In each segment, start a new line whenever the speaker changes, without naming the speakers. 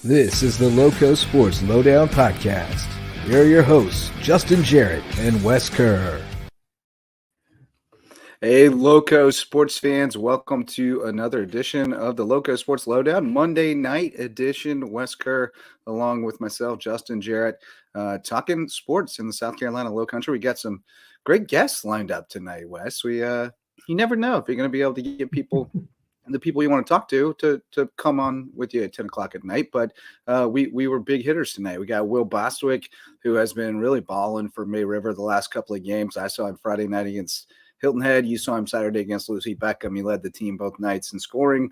This is the LowcoSports Lowdown podcast. Here are your hosts, Justin Jarrett and Wes Kerr.
Hey, Lowco sports fans, welcome to another edition of the LowcoSports Lowdown, Monday night edition. Wes Kerr, along with myself, Justin Jarrett, talking sports in the South Carolina Low Country. We got some great guests lined up tonight, Wes. You never know if you're going to be able to get the people you want to talk to come on with you at 10 o'clock at night. But we were big hitters tonight. We got Will Bostwick, who has been really balling for May River the last couple of games. I saw him Friday night against Hilton Head. You saw him Saturday against Lucy Beckham. He led the team both nights in scoring.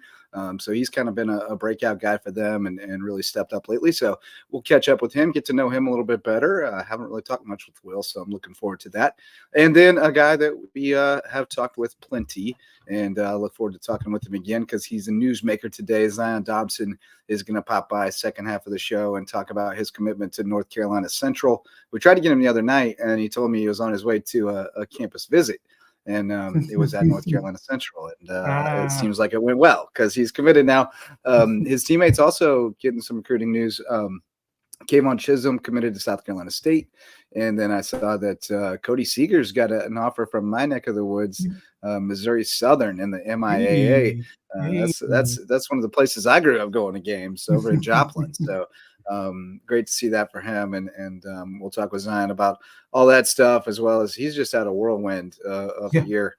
So he's kind of been a breakout guy for them and really stepped up lately. So we'll catch up with him, get to know him a little bit better. I haven't really talked much with Will, so I'm looking forward to that. And then a guy that we have talked with plenty, and I look forward to talking with him again because he's a newsmaker today. Zion Dobson is going to pop by second half of the show and talk about his commitment to North Carolina Central. We tried to get him the other night, and he told me he was on his way to a campus visit. And it was at North Carolina Central. And it seems like it went well because he's committed now. His teammates also getting some recruiting news. Kayvon Chisholm committed to South Carolina State. And then I saw that Cody Seeger's got an offer from my neck of the woods, Missouri Southern in the MIAA. That's one of the places I grew up going to games over in Joplin. So great to see that for him. And we'll talk with Zion about all that stuff, as well as he's just had a whirlwind of the year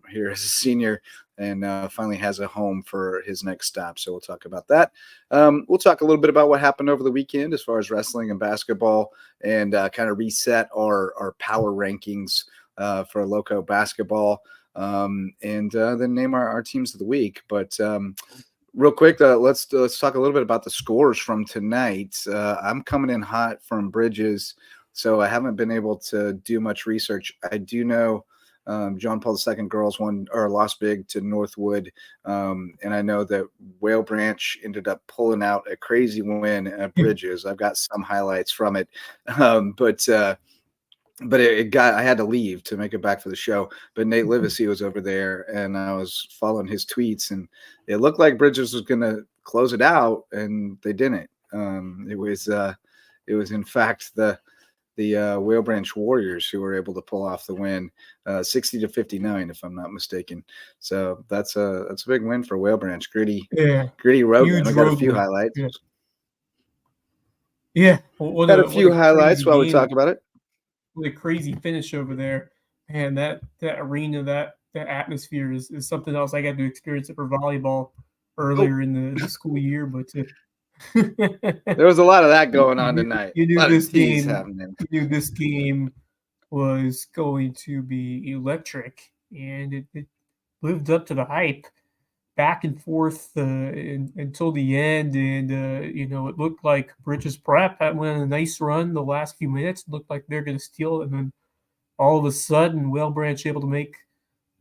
here as a senior and finally has a home for his next stop. So we'll talk about that. We'll talk a little bit about what happened over the weekend as far as wrestling and basketball and kind of reset our power rankings for Lowco basketball and then name our teams of the week. But real quick, let's talk a little bit about the scores from tonight. I'm coming in hot from Bridges, so I haven't been able to do much research. I do know John Paul II girls lost big to Northwood, and I know that Whale Branch ended up pulling out a crazy win at Bridges. I've got some highlights from it, but I had to leave to make it back for the show. But Nate Livesey was over there, and I was following his tweets, and it looked like Bridges was going to close it out, and they didn't. It was in fact the Whale Branch Warriors who were able to pull off the win, 60-59, if I'm not mistaken. So that's a big win for Whale Branch. Gritty road. I got a few highlights.
Yeah,
got a few highlights while we talk about it.
The crazy finish over there, and that arena, that atmosphere is something else. I got to experience it for volleyball earlier in the school year, but
there was a lot of that going on tonight.
You knew this game was going to be electric, and it lived up to the hype. Back and forth until the end, and it looked like Bridges Prep went on a nice run the last few minutes. It looked like they're going to steal it, and then all of a sudden, Whale Branch able to make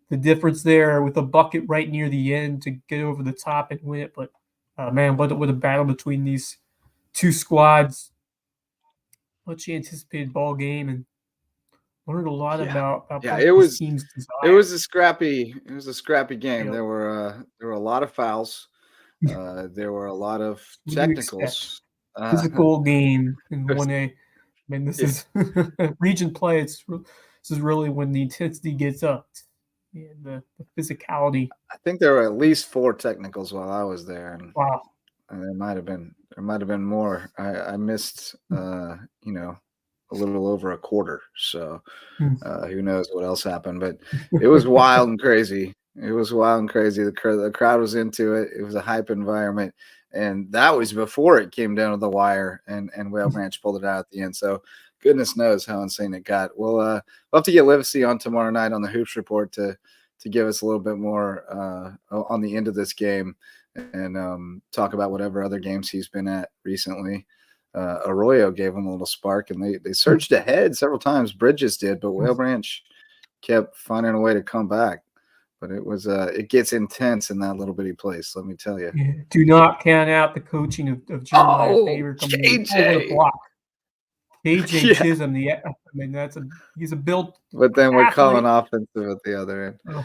the difference there with a bucket right near the end to get over the top and win it. But man, what a battle between these two squads! Much anticipated ball game, and learned a lot about
it
team's desire.
It was a scrappy game. There were a lot of fouls. There were a lot of technicals.
Physical game in 1A. I mean, this is region play. This is really when the intensity gets up and the physicality.
I think there were at least 4 technicals while I was there, and
wow,
and there might have been more. I missed a little over a quarter. So who knows what else happened, but it was wild and crazy. The crowd was into it. It was a hype environment. And that was before it came down to the wire and Whale Branch pulled it out at the end. So goodness knows how insane it got. We'll have to get Livesey on tomorrow night on the Hoops Report to give us a little bit more on the end of this game and talk about whatever other games he's been at recently. Arroyo gave them a little spark, and they surged ahead several times. Bridges did, but Whale Branch kept finding a way to come back. But it gets intense in that little bitty place, let me tell you.
Yeah, do not count out the coaching of Jeremiah Favor coming in over the block. KJ Chisholm, he's a built.
But then we're calling offensive at the other end.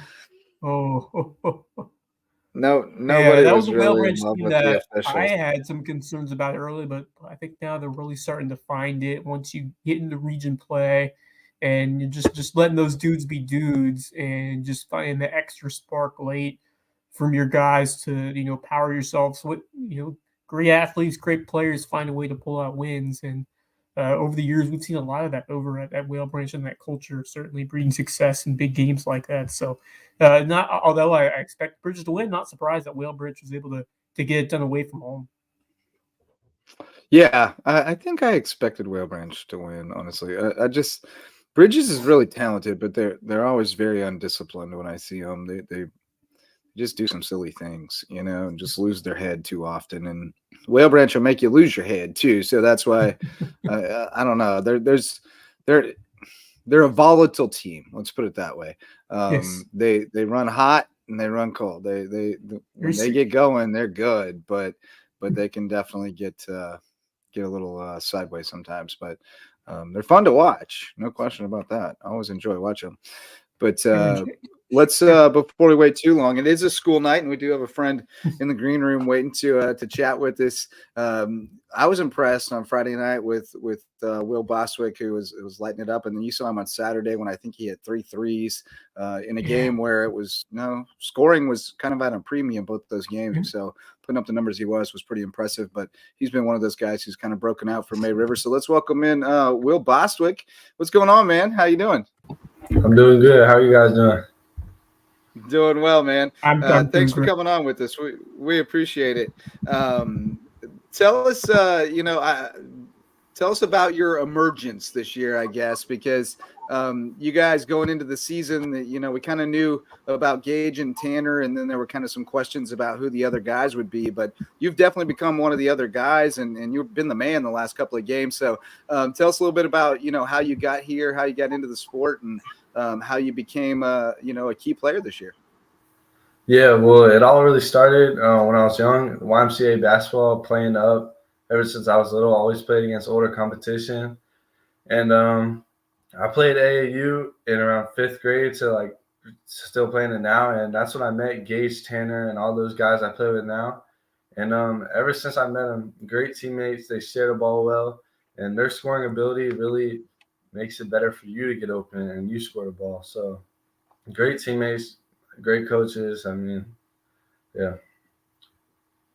Nobody
that was
was
a
really in
well-branch
love
team
with the
that I
officials.
had some concerns about early, but I think now they're really starting to find it once you get into region play and you're just letting those dudes be dudes and just finding the extra spark late from your guys to, power yourselves. Great athletes, great players find a way to pull out wins. And over the years, we've seen a lot of that over at Whale Branch, and that culture certainly breeding success in big games like that. So, not although I expect Bridges to win, not surprised that Whale Bridge was able to get it done away from home.
Yeah, I think I expected Whale Branch to win. Honestly, I just Bridges is really talented, but they're always very undisciplined when I see them. They just do some silly things, and just lose their head too often. And Whale Branch will make you lose your head too. So that's why I don't know. They're they're a volatile team. Let's put it that way.
Yes.
They run hot and they run cold. When they get going, they're good, but they can definitely get a little sideways sometimes. But they're fun to watch, no question about that. I always enjoy watching them. But let's before we wait too long, it is a school night, and we do have a friend in the green room waiting to chat with us. I was impressed on Friday night with Will Bostwick, who was lighting it up, and then you saw him on Saturday when I think he had 3 threes in a game where it was scoring was kind of at a premium both those games. So putting up the numbers he was pretty impressive. But he's been one of those guys who's kind of broken out from May River. So let's welcome in Will Bostwick. What's going on, man? How you doing?
I'm doing good. How are you guys doing?
Doing well, man. Thanks for
great.
coming on with us. We appreciate it. Tell us, tell us about your emergence this year, I guess, because you guys going into the season, we kind of knew about Gage and Tanner, and then there were kind of some questions about who the other guys would be. But you've definitely become one of the other guys, and you've been the man the last couple of games. So tell us a little bit about how you got here, how you got into the sport, and how you became a key player this year.
Yeah, well, it all really started when I was young. YMCA basketball, playing up ever since I was little. I always played against older competition, and I played AAU in around 5th grade to still playing it now, and that's when I met Gage, Tanner, and all those guys I play with now. And ever since I met them, great teammates. They share the ball well, and their scoring ability really makes it better for you to get open and you score the ball. So great teammates, great coaches. I mean, yeah.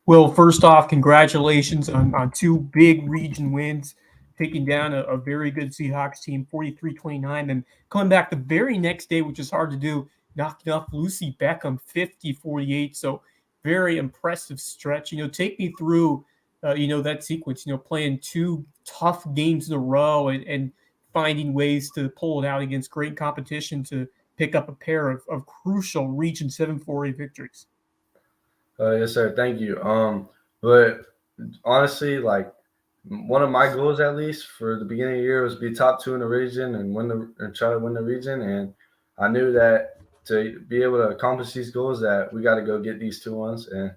Well, first off, congratulations on 2 big region wins, taking down a very good Seahawks team, 43-29, and coming back the very next day, which is hard to do, knocking off Lucy Beckham, 50-48. So very impressive stretch. Take me through, that sequence, playing 2 tough games in a row and finding ways to pull it out against great competition to pick up a pair of crucial Region 7-4A victories.
Yes, sir. Thank you. But honestly, one of my goals, at least for the beginning of the year, was be top 2 in the region and try to win the region. And I knew that to be able to accomplish these goals, that we got to go get these 2 ones, and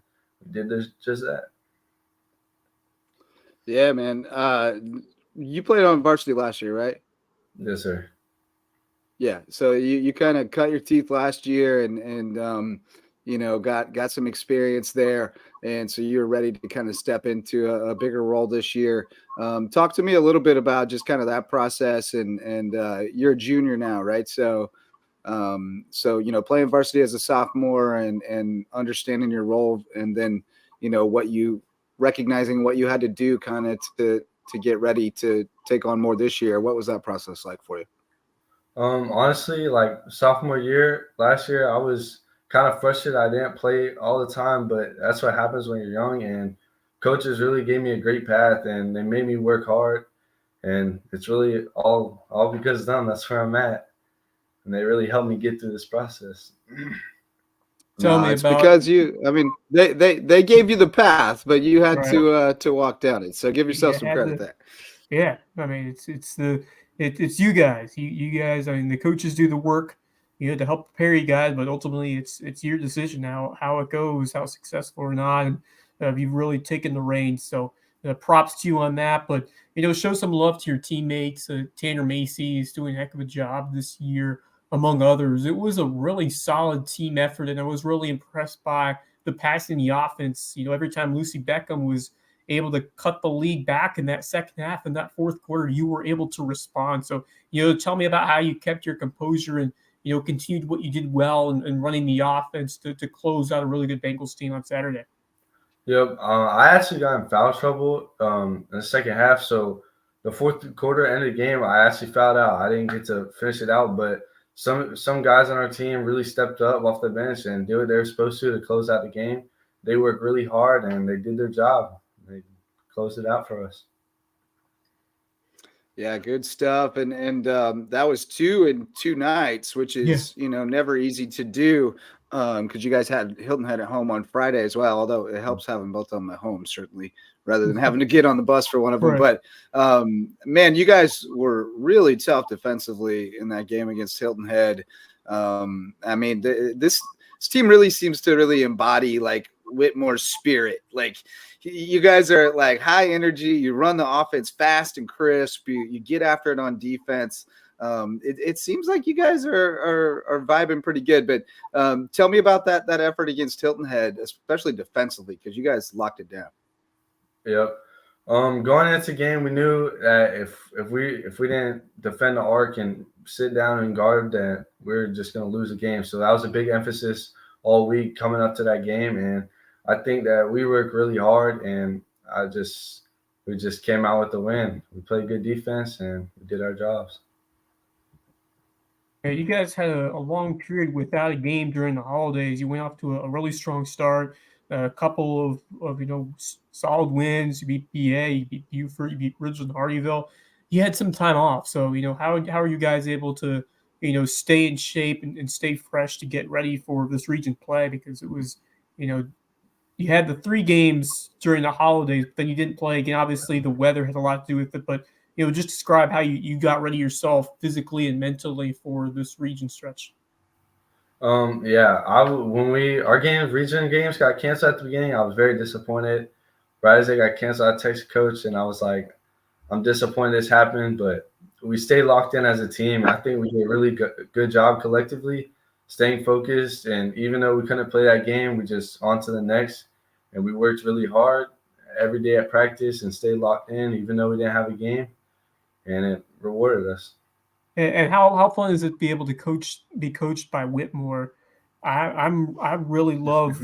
we did just that.
Yeah, man. You played on varsity last year, right?
Yes, sir.
Yeah. So you kind of cut your teeth last year and got some experience there. And so you're ready to kind of step into a bigger role this year. Talk to me a little bit about just kind of that process and you're a junior now, right? So playing varsity as a sophomore and understanding your role, and then, recognizing what you had to do kind of to get ready to take on more this year. What was that process like for you?
Honestly, sophomore year, last year, I was kind of frustrated. I didn't play all the time, but that's what happens when you're young. And coaches really gave me a great path, and they made me work hard. And it's really all because of them. That's where I'm at, and they really helped me get through this process.
Tell me
It's
about
because they gave you the path, but you had
right.
to walk down it. So give yourself some credit there.
Yeah, I mean it's you guys. You guys. I mean, the coaches do the work, to help prepare you guys, but ultimately it's your decision now how it goes, how successful or not, and you've really taken the reins. So props to you on that. But show some love to your teammates. Tanner Macy is doing a heck of a job this year, among others. It was a really solid team effort, and I was really impressed by the passing, the offense. Every time Lucy Beckham was able to cut the lead back in that second half, in that fourth quarter, you were able to respond. So, tell me about how you kept your composure and, continued what you did well and running the offense to close out a really good Bengals team on Saturday.
Yep. I actually got in foul trouble in the second half. So the fourth quarter end of the game, I actually fouled out. I didn't get to finish it out, but some guys on our team really stepped up off the bench and did what they were supposed to close out the game. They worked really hard and they did their job. They closed it out for us.
Yeah, good stuff. And that was 2 in 2 nights, which is, never easy to do because you guys had Hilton Head at home on Friday as well, although it helps having both of them at home, certainly, rather than having to get on the bus for one of them.
Right.
But, man, you guys were really tough defensively in that game against Hilton Head. I mean, this team really seems to really embody, like, Whitmore's spirit. Like, you guys are like high energy. You run the offense fast and crisp. You get after it on defense. It seems like you guys are vibing pretty good. But tell me about that effort against Hilton Head, especially defensively, because you guys locked it down.
Yep. Going into the game, we knew that if we didn't defend the arc and sit down and guard, that we're just going to lose the game. So that was a big emphasis all week coming up to that game, and I think that we worked really hard, and we just came out with the win. We played good defense, and we did our jobs.
You guys had a long period without a game during the holidays. You went off to a really strong start, a couple of solid wins. You beat BA, you beat Buford, you beat Ridgeland, Hardyville. You had some time off, so how are you guys able to stay in shape and stay fresh to get ready for this region play? Because it was you had the 3 games during the holidays, but then you didn't play again. Obviously, the weather had a lot to do with it, but just describe how you got ready yourself physically and mentally for this region stretch.
Yeah, when our region games got canceled at the beginning, I was very disappointed. Right as they got canceled, I texted coach and I was like, I'm disappointed this happened, but we stayed locked in as a team. I think we did a really good job collectively, staying focused. And even though we couldn't play that game, we just on to the next. And we worked really hard every day at practice and stayed locked in, even though we didn't have a game. And it rewarded us.
And how fun is it to be able to be coached by Whitmore? I really love,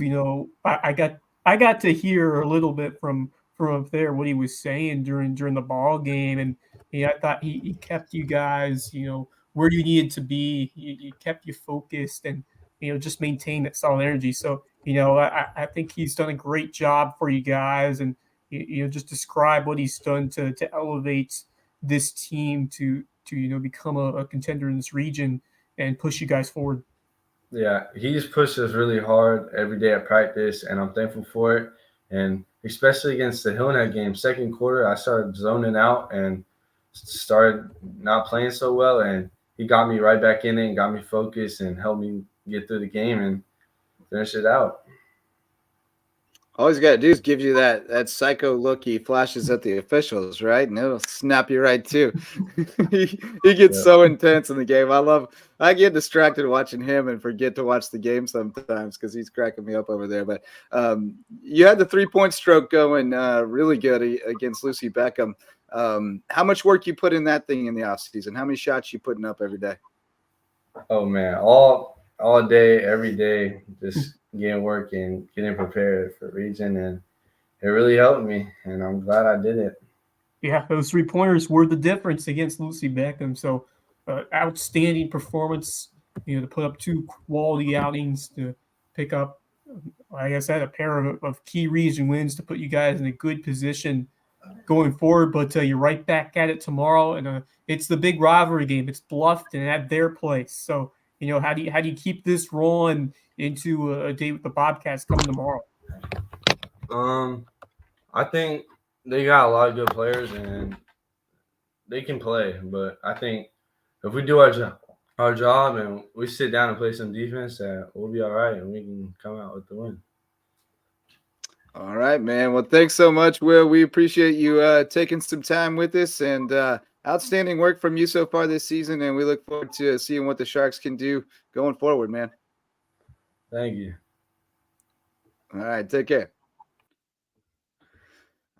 I got to hear a little bit from up there what he was saying during the ball game, and I thought he kept you guys, where you needed to be. He kept you focused and just maintain that solid energy. So I think he's done a great job for you guys, and just describe what he's done to elevate this team to become a contender in this region and push you guys forward.
Yeah, he's pushed us really hard every day at practice, and I'm thankful for it. And especially against the Hillnet game, second quarter, I started zoning out and started not playing so well, and he got me right back in it and got me focused and helped me get through the game and finish it out.
All he's got to do is give you that psycho look he flashes at the officials, right? And it'll snap you right too. he gets so intense in the game. I get distracted watching him and forget to watch the game sometimes because he's cracking me up over there. But you had the 3-point stroke going really good against Lucy Beckham. How much work you put in that thing in the offseason? How many shots you putting up every day?
Oh man, all day, every day, just getting work and getting prepared for region, and it really helped me, and I'm glad I did it.
Yeah, those 3-pointers were the difference against Lucy Beckham. So outstanding performance, to put up 2 quality outings, to pick up, like I said, a pair of key region wins to put you guys in a good position going forward. But you're right back at it tomorrow, and it's the big rivalry game. It's Bluffton and at their place. So how do you keep this rolling into a day with the Bobcats coming tomorrow?
I think they got a lot of good players and they can play, but I think if we do our job and we sit down and play some defense, we'll be all right and we can come out with the win.
All right, man. Well, thanks so much, Will. We appreciate you taking some time with us, and outstanding work from you so far this season, and we look forward to seeing what the Sharks can do going forward, man.
Thank you.
All right, take care.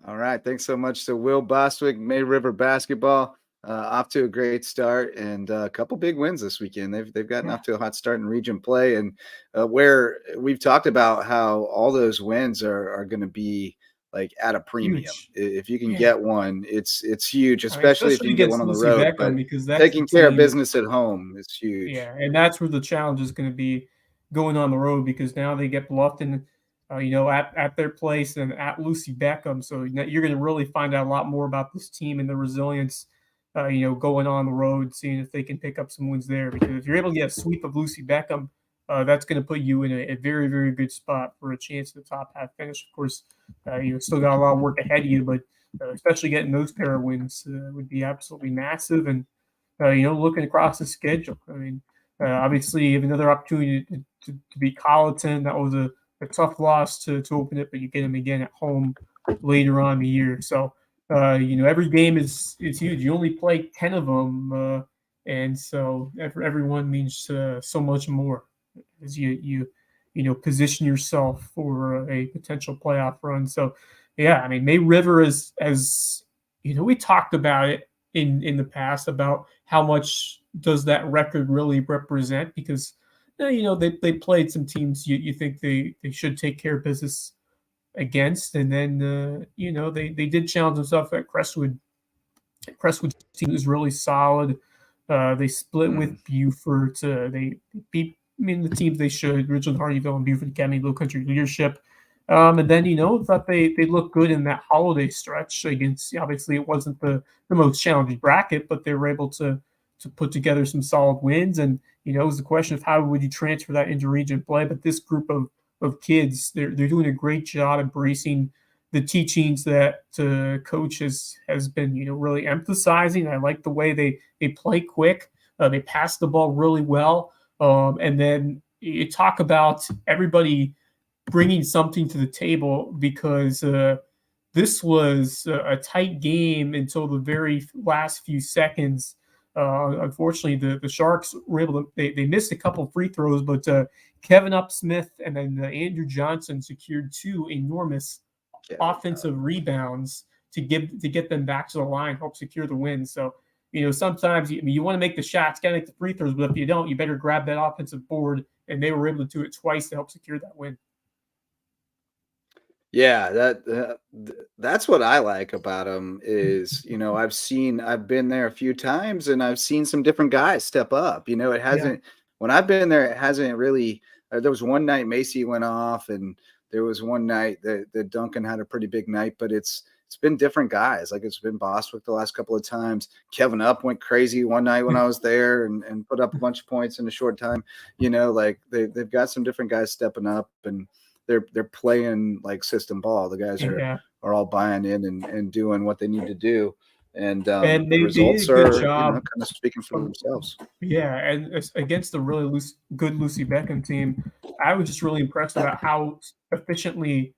All right, thanks so much to Will Bostwick, May River Basketball. Off to a great start and a couple big wins this weekend. They've gotten off to a hot start in region play, and where we've talked about how all those wins are going to be like at a premium.
Huge.
If you can get one, it's huge, especially if you can get one on the
Lucy
road.
Beckham,
but
because that's
taking care of business at home is huge.
Yeah, and that's where the challenge is going to be going on the road, because now they get Bluffton, at their place and at Lucy Beckham. So you're going to really find out a lot more about this team and the resilience, going on the road, seeing if they can pick up some wins there. Because if you're able to get a sweep of Lucy Beckham, that's going to put you in a very, very good spot for a chance at the top half finish. Of course, you still got a lot of work ahead of you, but especially getting those pair of wins would be absolutely massive. And looking across the schedule, I mean, obviously you have another opportunity to beat Colleton. That was a tough loss to open it, but you get them again at home later on in the year. So, every game is huge. You only play 10 of them, and so every one means so much more as you position yourself for a potential playoff run. So, yeah, I mean, May River is, as we talked about it in the past about how much does that record really represent, because they played some teams you think they should take care of business against, and then they did challenge themselves at Crestwood. Crestwood's team is really solid. They split with Beaufort. They beat the teams they should, Ridgeland, Hardyville, and Beaufort Academy Low Country Leadership. And then, thought they looked good in that holiday stretch against, obviously it wasn't the most challenging bracket, but they were able to put together some solid wins. And, it was the question of how would you transfer that into region play. But this group of kids, they're doing a great job embracing the teachings that coach has been, really emphasizing. I like the way they play quick. They pass the ball really well. And then you talk about everybody bringing something to the table, because this was a tight game until the very last few seconds. Unfortunately, the Sharks were able to they missed a couple of free throws, but Kevin Upsmith and then Andrew Johnson secured two enormous offensive rebounds to get them back to the line, help secure the win. So, sometimes you want to make the shots, got to make the free throws, but if you don't, you better grab that offensive board, and they were able to do it twice to help secure that win.
Yeah, that's what I like about them is, I've been there a few times and I've seen some different guys step up. It hasn't, when I've been there, it hasn't really, there was one night Macy went off, and there was one night that Duncan had a pretty big night, but it's been different guys. Like it's been Bostwick the last couple of times. Kevin Up went crazy one night when I was there and put up a bunch of points in a short time. Like they've got some different guys stepping up, and they're playing like system ball. The guys are all buying in and doing what they need to do. And the results are kind of speaking for themselves.
Yeah, and against the really good Lucy Beckham team, I was just really impressed about how efficiently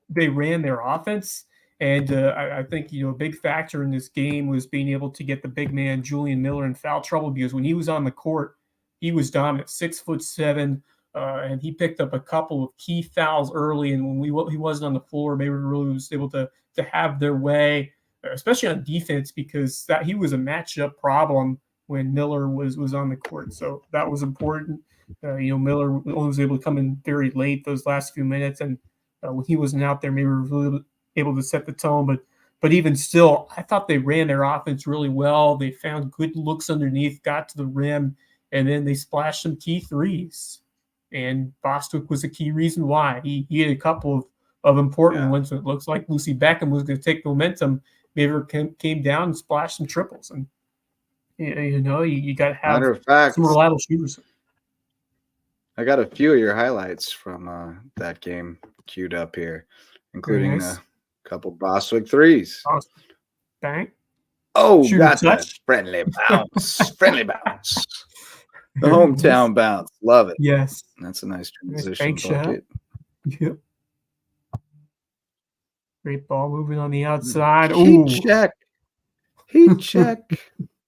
they ran their offense. And I think, a big factor in this game was being able to get the big man, Julian Miller, in foul trouble, because when he was on the court, he was dominant, 6'7", and he picked up a couple of key fouls early. And when he wasn't on the floor, they were really was able to have their way, especially on defense, because he was a matchup problem when Miller was on the court. So that was important. Miller only was able to come in very late those last few minutes, and when he wasn't out there, maybe we were really able to set the tone. But even still, I thought they ran their offense really well. They found good looks underneath, got to the rim, and then they splashed some key threes. And Bostwick was a key reason why. He had a couple of important ones. It looks like Lucy Beckham was going to take momentum. Maybe came down and splashed some triples. And, you got to have some reliable shooters.
I got a few of your highlights from that game queued up here, including a couple Bostwick threes.
Bang.
Oh, got that friendly bounce. Friendly bounce. The hometown bounce. Love it.
Yes.
That's a nice transition bucket.
Yep. Great ball moving on the outside.
Heat check.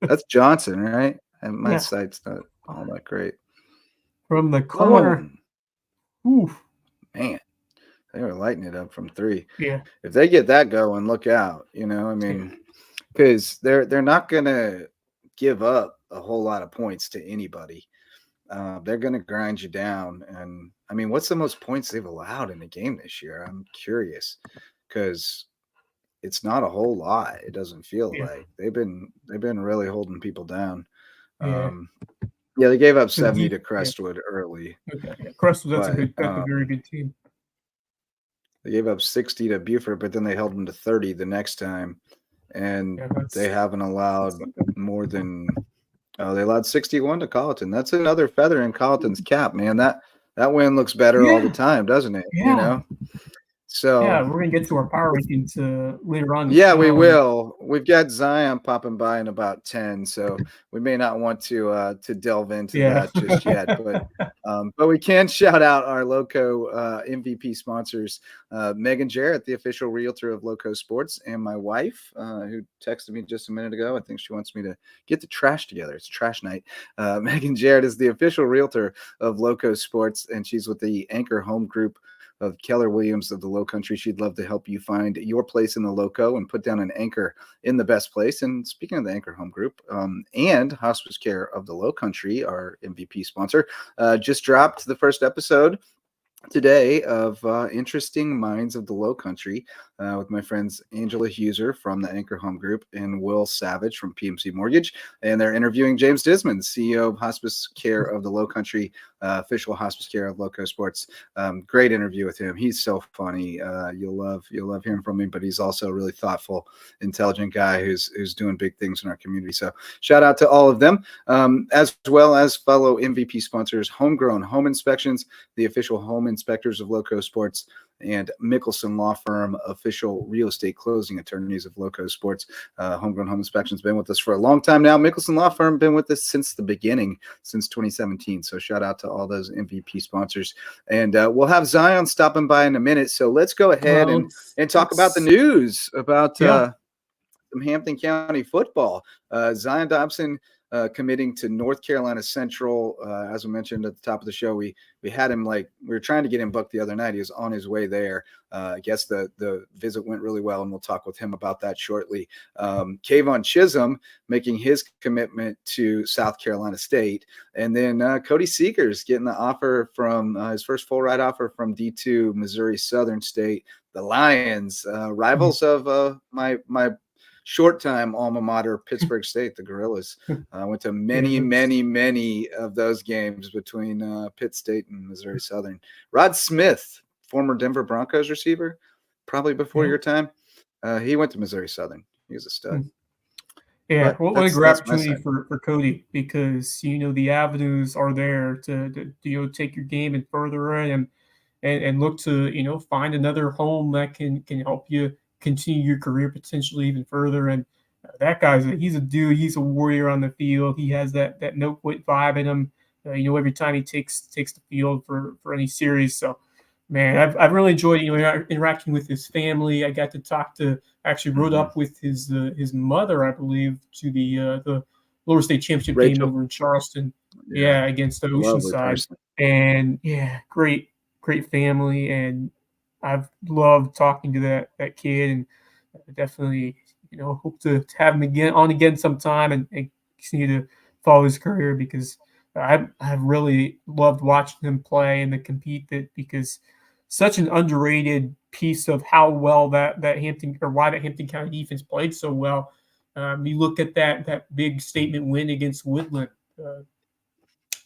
That's Johnson, right? And my sight's not all that great.
From the corner.
Whoa. Man. They were lighting it up from 3.
Yeah.
If they get that going, look out. You know, I mean, because they're not gonna give up a whole lot of points to anybody. They're going to grind you down. And I mean, what's the most points they've allowed in a game this year? I'm curious because it's not a whole lot. It doesn't feel like they've been really holding people down.
Yeah.
They gave up 70 to Crestwood early.
Okay. Yeah. Crestwood, that's a very good team.
They gave up 60 to Buford, but then they held them to 30 the next time. And they haven't allowed more than they allowed 61 to Colleton. That's another feather in Colleton's cap, man. That win looks better all the time, doesn't it?
Yeah.
You know? So
we're gonna get to our power rankings later on.
Yeah, we will. We've got Zion popping by in about 10, so we may not want to delve into that just yet. But we can shout out our Lowco MVP sponsors, Megan Jarrett, the official realtor of LowcoSports, and my wife, who texted me just a minute ago. I think she wants me to get the trash together. It's trash night. Megan Jarrett is the official realtor of LowcoSports, and she's with the Anchor Home Group of Keller Williams of the Low Country. She'd love to help you find your place in the Lowco and put down an anchor in the best place. And speaking of the Anchor Home Group and Hospice Care of the Low Country, our MVP sponsor, just dropped the first episode today of Interesting Minds of the Low Country with my friends Angela Huser from the Anchor Home Group and Will Savage from PMC Mortgage. And they're interviewing James Dismond, CEO of Hospice Care of the Low Country, official Hospice Care of LowcoSports. Great interview with him. He's so funny. You'll love hearing from him, but he's also a really thoughtful, intelligent guy who's doing big things in our community. So shout out to all of them, as well as fellow MVP sponsors, Homegrown Home Inspections, the official home inspectors of LowcoSports, and Mickelson Law Firm, official real estate closing attorneys of LowcoSports. Homegrown Home Inspections been with us for a long time now. Mickelson Law Firm been with us since the beginning, since 2017. So shout out to all those MVP sponsors. And we'll have Zion stopping by in a minute. So let's go ahead and talk about the news about some Hampton County football. Zion Dobson committing to North Carolina Central. As we mentioned at the top of the show, we had him we were trying to get him booked the other night. He was on his way there. I guess the visit went really well, and we'll talk with him about that shortly. Kayvon Chisholm making his commitment to South Carolina State. And then Cody Seegers getting the offer from his first full ride offer from D2 Missouri Southern State. The Lions, rivals of my short-time alma mater, Pittsburgh State, the Gorillas. I went to many of those games between Pitt State and Missouri Southern. Rod Smith, former Denver Broncos receiver, probably before your time. He went to Missouri Southern. He was a stud.
Yeah, what a great opportunity for Cody, because the avenues are there to take your game and further it and look to find another home that can help you continue your career potentially even further. And that guy's he's a dude. He's a warrior on the field. He has that no quit vibe in him. Every time he takes the field for any series. So, man, I've really enjoyed interacting with his family. I got to actually rode up with his mother, I believe, to the Lower State Championship game over in Charleston. Yeah, against the Oceanside. And great family, and I've loved talking to that kid, and definitely hope to have him again sometime and continue to follow his career, because I've really loved watching him play and to compete, because such an underrated piece of how well that Hampton, or why that Hampton County defense played so well. You look at that big statement win against Woodland.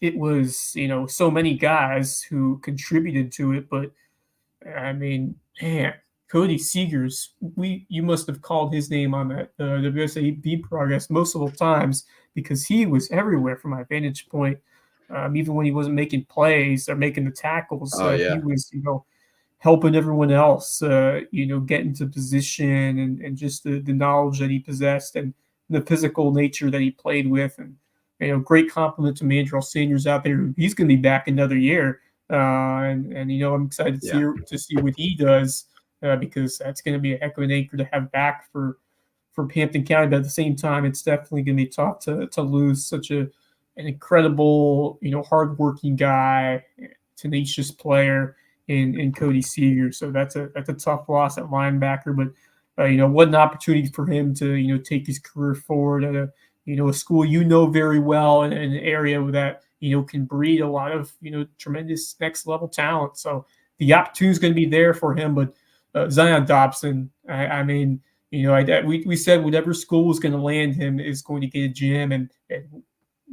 It was so many guys who contributed to it, but I mean, man, Cody Seegers, you must have called his name on that WSAB progress multiple times, because he was everywhere from my vantage point. Even when he wasn't making plays or making the tackles, he was helping everyone else get into position, and just the knowledge that he possessed and the physical nature that he played with. And great compliment to Mandrell Seniors out there. He's going to be back another year. And I'm excited to see what he does, because that's going to be a heck of an anchor to have back for Hampton County. But at the same time, it's definitely going to be tough to lose such an incredible, hardworking guy, tenacious player, in Cody Seager. So that's a tough loss at linebacker, but what an opportunity for him to take his career forward at a school very well, and an area that can breed a lot of tremendous next level talent. So the opportunity is going to be there for him. But Zion Dobson, I mean, we said whatever school is going to land him is going to get a gym, and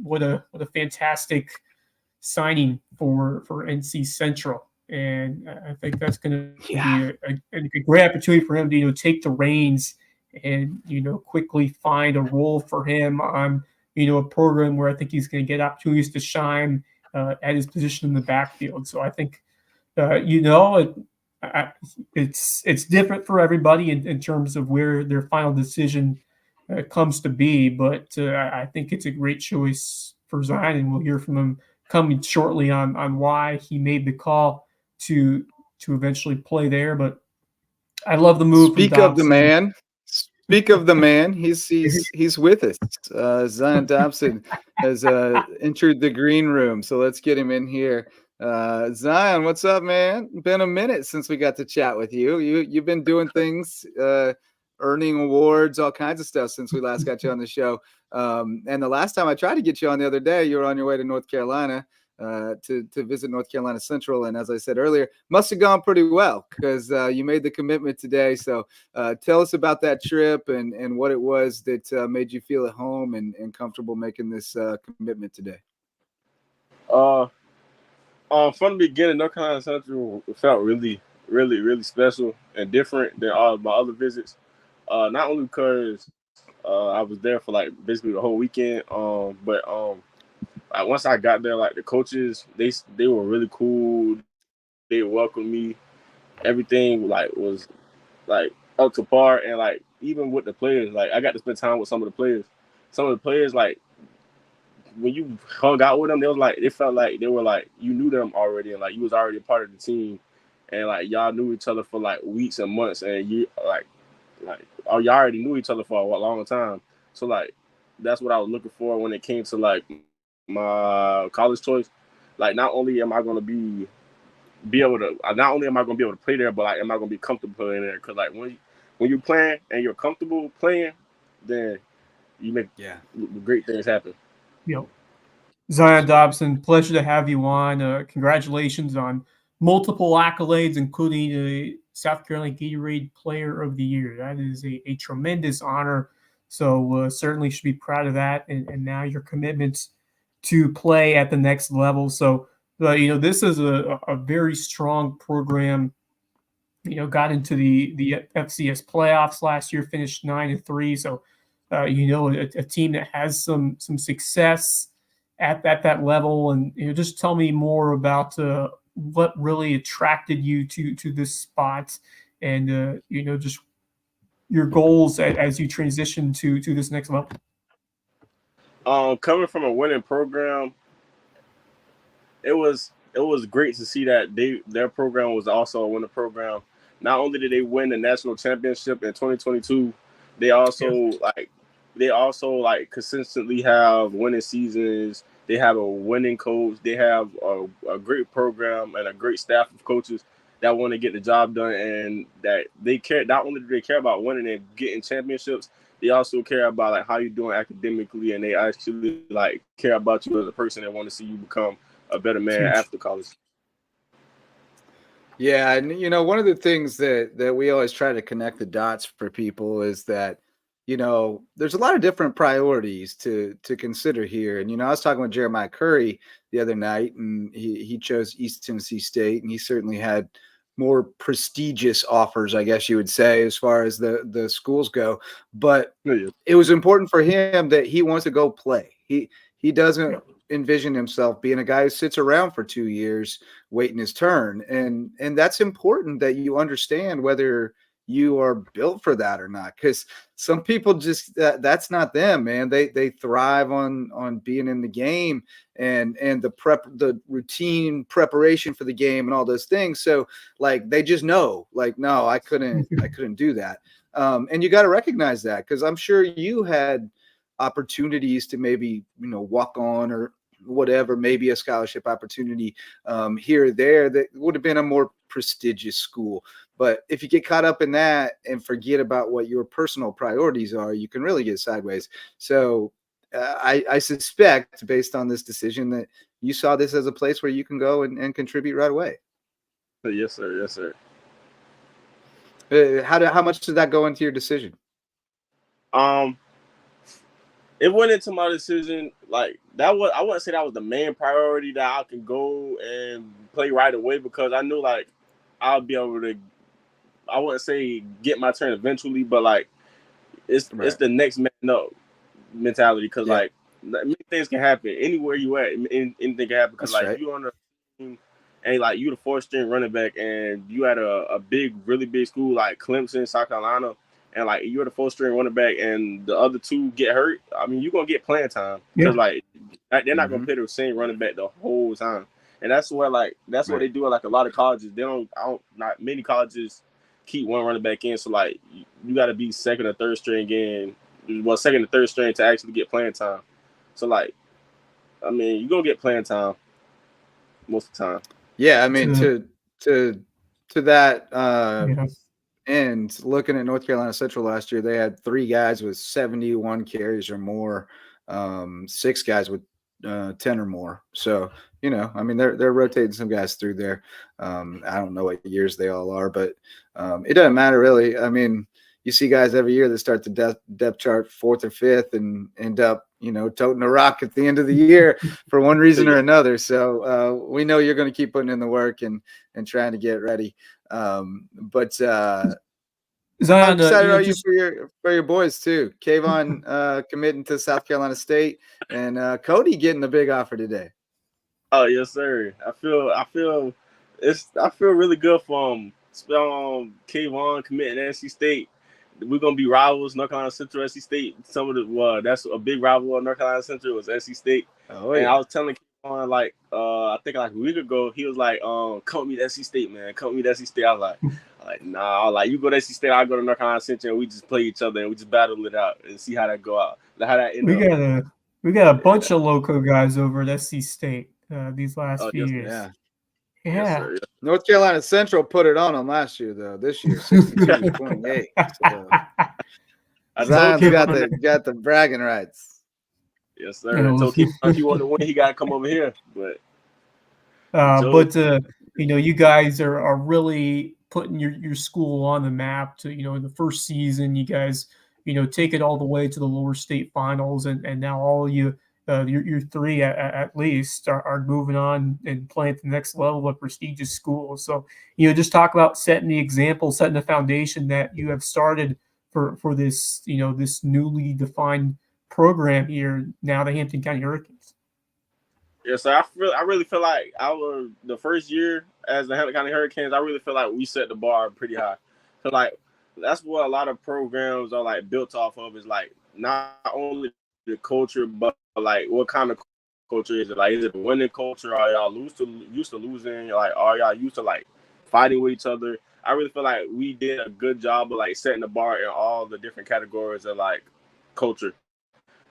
what a fantastic signing for NC Central. And I think that's going to be a great opportunity for him to take the reins and quickly find a role for him on a program where I think he's going to get opportunities to shine at his position in the backfield. So I think it's different for everybody in terms of where their final decision comes to be, but I think it's a great choice for Zion, and we'll hear from him coming shortly on why he made the call to eventually play there. But I love the move.
Speak of the man. Speak of the man. He's with us. Zion Dobson has entered the green room, so let's get him in here. Zion, what's up, man? Been a minute since we got to chat with you. You've been doing things, earning awards, all kinds of stuff since we last got you on the show. And the last time I tried to get you on the other day, you were on your way to North Carolina to visit North Carolina Central. And as I said earlier, must have gone pretty well because you made the commitment today. So tell us about that trip and what it was that made you feel at home and comfortable making this commitment today.
From the beginning, North Carolina Central felt really, really, really special and different than all of my other visits. Not only because I was there for basically the whole weekend, but once I got there, the coaches, they were really cool. They welcomed me. Everything was up to par, and even with the players, I got to spend time with some of the players. Some of the players, when you hung out with them, it felt like they were you knew them already, and you was already a part of the team, and y'all knew each other for weeks and months, and you y'all already knew each other for a long time. So that's what I was looking for when it came to my college choice. Not only am I going to be able to play there, but am I going to be comfortable playing there? Because when you're playing and you're comfortable playing, then you make great things happen.
Zion Dobson, pleasure to have you on. Congratulations on multiple accolades, including the South Carolina Gatorade Player of the Year. That is a tremendous honor. So certainly should be proud of that. And now your commitments to play at the next level. So, this is a very strong program. Got into the FCS playoffs last year, finished 9-3. So, a team that has some success at that level. And just tell me more about what really attracted you to this spot, and just your goals as you transition to this next level.
Coming from a winning program, it was great to see that their program was also a winning program. Not only did they win the national championship in 2022, they also consistently have winning seasons. They have a winning coach. They have a great program and a great staff of coaches that want to get the job done, and that they care. Not only do they care about winning and getting championships, they also care about how you're doing academically, and they actually care about you as a person and want to see you become a better man after college.
Yeah, and one of the things that we always try to connect the dots for people is that there's a lot of different priorities to consider here. And I was talking with Jeremiah Curry the other night, and he chose East Tennessee State, and he certainly had more prestigious offers, I guess you would say, as far as the schools go. But it was important for him that he wants to go play. He doesn't envision himself being a guy who sits around for 2 years waiting his turn. And that's important that you understand whether you are built for that or not, because some people just that's not them, man. They thrive on being in the game and the routine preparation for the game and all those things. So they just know no, I couldn't do that. And you got to recognize that, because I'm sure you had opportunities to maybe walk on or whatever, maybe a scholarship opportunity here or there that would have been a more prestigious school. But if you get caught up in that and forget about what your personal priorities are, you can really get sideways. So I suspect, based on this decision, that you saw this as a place where you can go and contribute right away.
Yes, sir. Yes, sir.
How much did that go into your decision?
It went into my decision like that was. I wouldn't say that was the main priority that I can go and play right away, because I knew like I'll be able to. I wouldn't say get my turn eventually, but like it's the next man up mentality, because like many things can happen anywhere you at. Anything can happen, because like you on the team and like you the 4th string running back, and you at a big, really big school like Clemson, South Carolina. And like you're the 4th string running back, and the other 2 get hurt. I mean, you're gonna get playing time, because like they're not gonna play the same running back the whole time. And that's where like what they do at like a lot of colleges. Not many colleges keep one running back in. So like you got to be 2nd or 3rd string again. Well, 2nd or 3rd string to actually get playing time. So like, I mean, you're gonna get playing time most of the time.
Yeah, I mean to that. And looking at North Carolina Central last year, they had 3 guys with 71 carries or more, 6 guys with 10 or more. So, I mean, they're rotating some guys through there. I don't know what years they all are, but it doesn't matter really. I mean, you see guys every year that start the depth chart 4th or 5th and end up, toting a rock at the end of the year for one reason or another. So we know you're going to keep putting in the work and trying to get ready. But Zion, how excited are you for your boys too? Kayvon committing to South Carolina State, and Cody getting the big offer today.
Oh yes, sir. I feel really good for Kayvon committing to NC State. We're gonna be rivals, North Carolina Central, NC State. Some of the that's a big rival of North Carolina Central was NC State. Oh, and I was telling Kayvon like I think like a week ago, he was like, come meet NC State, man. Come meet NC State. I was like, nah, like you go to NC State, I go to North Carolina Central, and we just play each other and we just battle it out and see how that go out. How that end up.
We got a bunch of Lowco guys over at SC State these last few years.
Yeah.
Yes, sir.
North Carolina Central put it on them last year, though. This year, 62-28. So. Zion's got the bragging rights.
Yes, sir. So if you want to win, he got to come over here. But
you guys are really putting your school on the map. To in the first season, you guys take it all the way to the lower state finals, and now all you. Your 3 at least are moving on and playing at the next level of prestigious schools. So, just talk about setting the example, setting the foundation that you have started for this, this newly defined program here now, the Hampton County Hurricanes.
Yes, I really feel like the first year as the Hampton County Hurricanes, I really feel like we set the bar pretty high. So like that's what a lot of programs are like built off of, is like not only the culture, but like what kind of culture is it? Like, is it a winning culture? Are y'all used to losing? Like, are y'all used to like fighting with each other? I really feel like we did a good job of like setting the bar in all the different categories of like culture.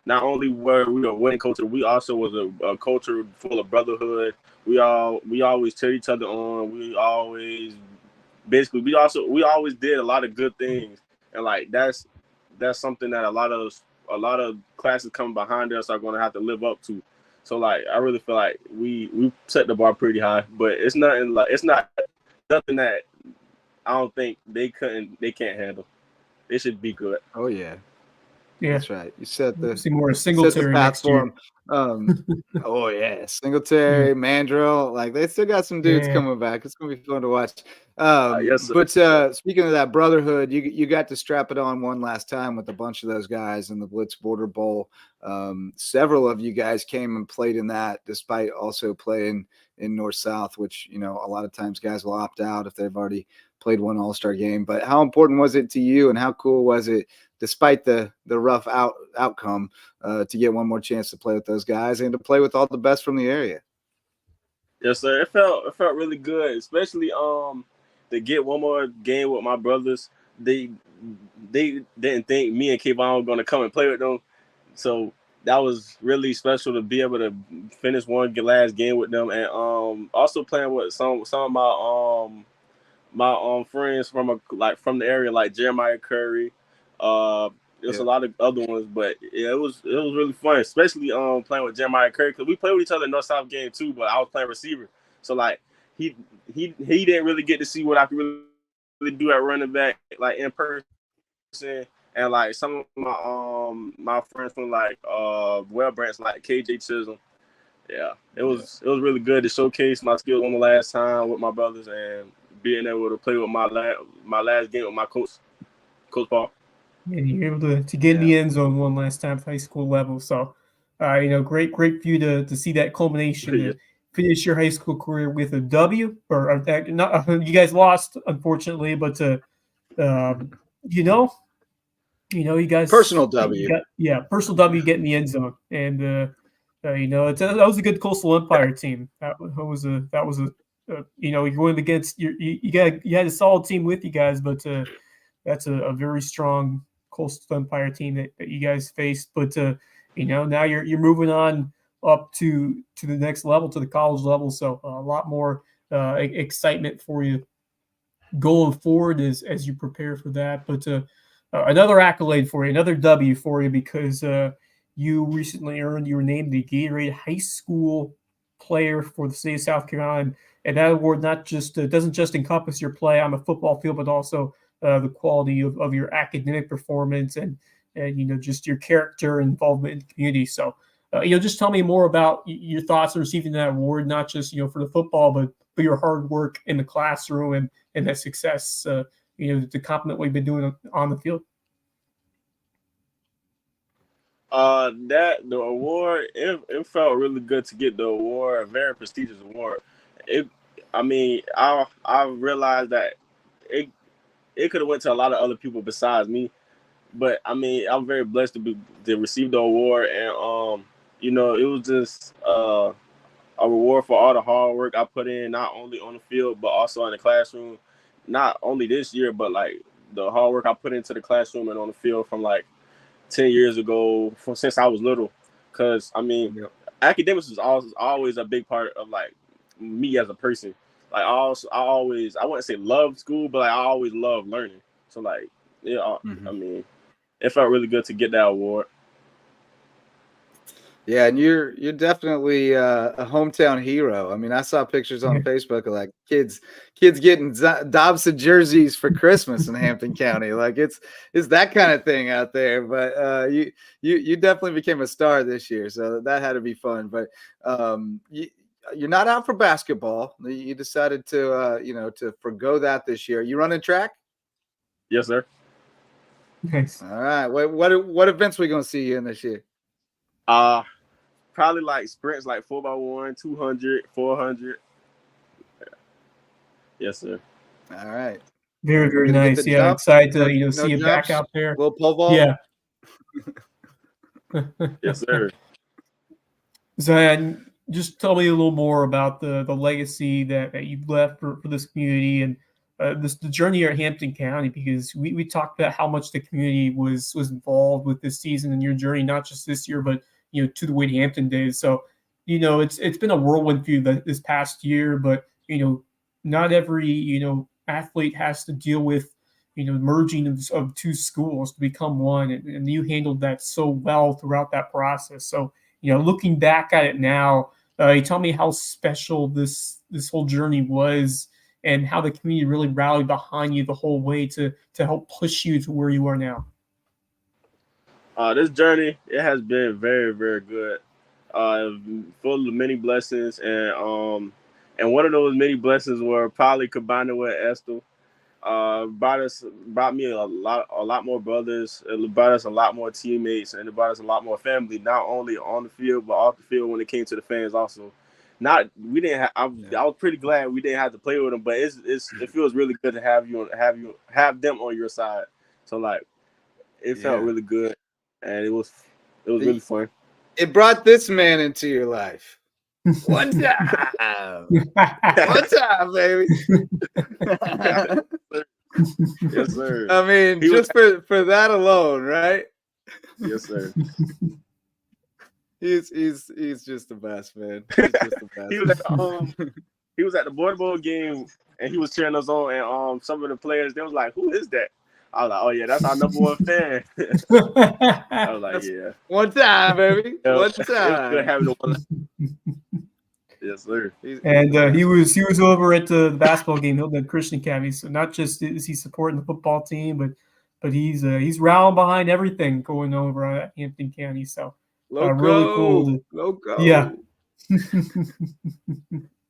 Not only were we a winning culture, we also was a culture full of brotherhood. We always cheer each other on. We always did a lot of good things, and like that's something that a lot of classes coming behind us are going to have to live up to. So like I really feel like we set the bar pretty high, but it's not nothing that I don't think they can't handle. They should be good.
Oh yeah. That's right. You set the
Singletary
path for them. Oh yeah, Singletary, Mandrill, like they still got some dudes coming back. It's gonna be fun to watch.
Yes, sir.
But speaking of that brotherhood, you got to strap it on one last time with a bunch of those guys in the Blitz Border Bowl. Several of you guys came and played in that, despite also playing in North-South, which a lot of times guys will opt out if they've already played one All-Star game. But how important was it to you, and how cool was it, despite the rough outcome, to get one more chance to play with those guys and to play with all the best from the area?
Yes, sir. It felt really good, especially to get one more game with my brothers. They didn't think me and Kayvon were going to come and play with them. So that was really special to be able to finish one last game with them, and also playing with some of my friends from the area, like Jeremiah Curry. There's a lot of other ones, but yeah, it was really fun, especially playing with Jeremiah Kerr, because we played with each other in North South game too. But I was playing receiver, so like he didn't really get to see what I could really do at running back, like in person. And like some of my friends from like Well Branch, like KJ Chisholm. Yeah, it was really good to showcase my skills on the last time with my brothers, and being able to play with my last game with my coach Paul.
And you're able to get in the end zone one last time at high school level. So, great for you to see that culmination to finish your high school career with a W. Or not, you guys lost, unfortunately, but you guys
personal W.
Personal W, get in the end zone, and that was a good Coastal Empire team. That was a you're going against you had a solid team with you guys, but that's a very strong Coastal Empire team that you guys faced. But now you're moving on up to the next level, to the college level. So a lot more excitement for you going forward as you prepare for that. But another accolade for you, another W for you, because you recently you were named the Gatorade High School Player for the state of South Carolina, and that award doesn't just encompass your play on the football field, but also the quality of your academic performance and just your character and involvement in the community. So just tell me more about your thoughts on receiving that award, not just for the football, but your hard work in the classroom and that success to complement what you've been doing on the field.
The award, it felt really good to get the award, a very prestigious award. I realized that it could have went to a lot of other people besides me, but I'm very blessed to receive the award, and it was just a reward for all the hard work I put in, not only on the field but also in the classroom. Not only this year, but like the hard work I put into the classroom and on the field from like 10 years ago, since I was little. Because academics is always a big part of like me as a person. Like I wouldn't say love school, but like I always love learning. So like it felt really good to get that award.
Yeah, and you're definitely a hometown hero. I mean, I saw pictures on Facebook of like kids getting Dobson jerseys for Christmas in Hampton County. Like it's that kind of thing out there. But you definitely became a star this year, so that had to be fun. But you're not out for basketball. You decided to forgo that this year. You running track?
Yes, sir.
Nice.
All right. What events we gonna see you in this year?
Probably like sprints, like 4x1, 200, 400. Yes, sir.
All right.
Very, very nice. Yeah, jump. Excited to see you back out there.
Little pole vault.
Yeah.
Yes, sir.
Zion, just tell me a little more about the legacy that you've left for this community and the journey here at Hampton County, because we talked about how much the community was involved with this season and your journey, not just this year, but to the Wade Hampton days. So, it's been a whirlwind for you this past year, but not every athlete has to deal with merging of two schools to become one, and you handled that so well throughout that process. So, looking back at it now, you tell me how special this whole journey was, and how the community really rallied behind you the whole way to help push you to where you are now.
This journey, it has been very, very good. Full of many blessings, and one of those many blessings were probably combining with Esther. Brought me a lot more brothers. It brought us a lot more teammates, and it brought us a lot more family. Not only on the field, but off the field when it came to the fans also. I was pretty glad we didn't have to play with them, but it feels really good to have them on your side. So like, it felt really good, and it was really fun.
It brought this man into your life. One time. One time, baby.
Yes, sir.
I mean, just for that alone, right?
Yes, sir.
He's just the best, man. He's just the best.
He was at the Border Bowl game and he was cheering us on, and some of the players, they was like, "Who is that?" I was like, "Oh yeah, that's our #1 fan." I was like, "Yeah,
one time, baby, one time."
It was good having the one. Yes, sir.
And he was over at the basketball game, Hilton Christian Academy. So not just is he supporting the football team, but he's rallying behind everything going over at Hampton County. So really cool.
Lowco.
Yeah.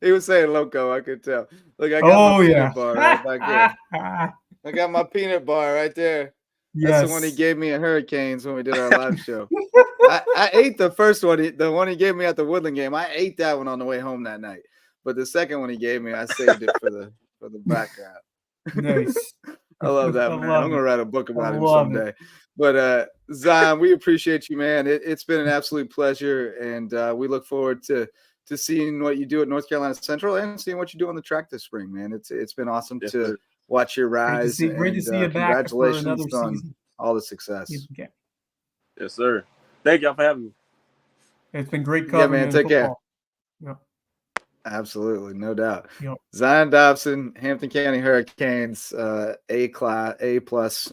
He was saying Lowco, I could tell. Look, I got my peanut bar right back there. I got my peanut bar right there.
Yes.
That's the one he gave me at Hurricanes when we did our live show. I ate the first one, the one he gave me at the Woodland game. I ate that one on the way home that night. But the second one he gave me, I saved it for the background.
Nice.
I love that, man. I'm gonna write a book about him someday. But Zion, we appreciate you, man. It's been an absolute pleasure, and we look forward to seeing what you do at North Carolina Central and seeing what you do on the track this spring, man. It's been awesome to watch your rise.
Great to see you back.
Congratulations on all the success.
Yes, sir. Thank y'all for having me.
It's been great covering.
Yeah, man. Take care.
Yep.
Absolutely, no doubt.
Yep.
Zion Dobson, Hampton County Hurricanes, A+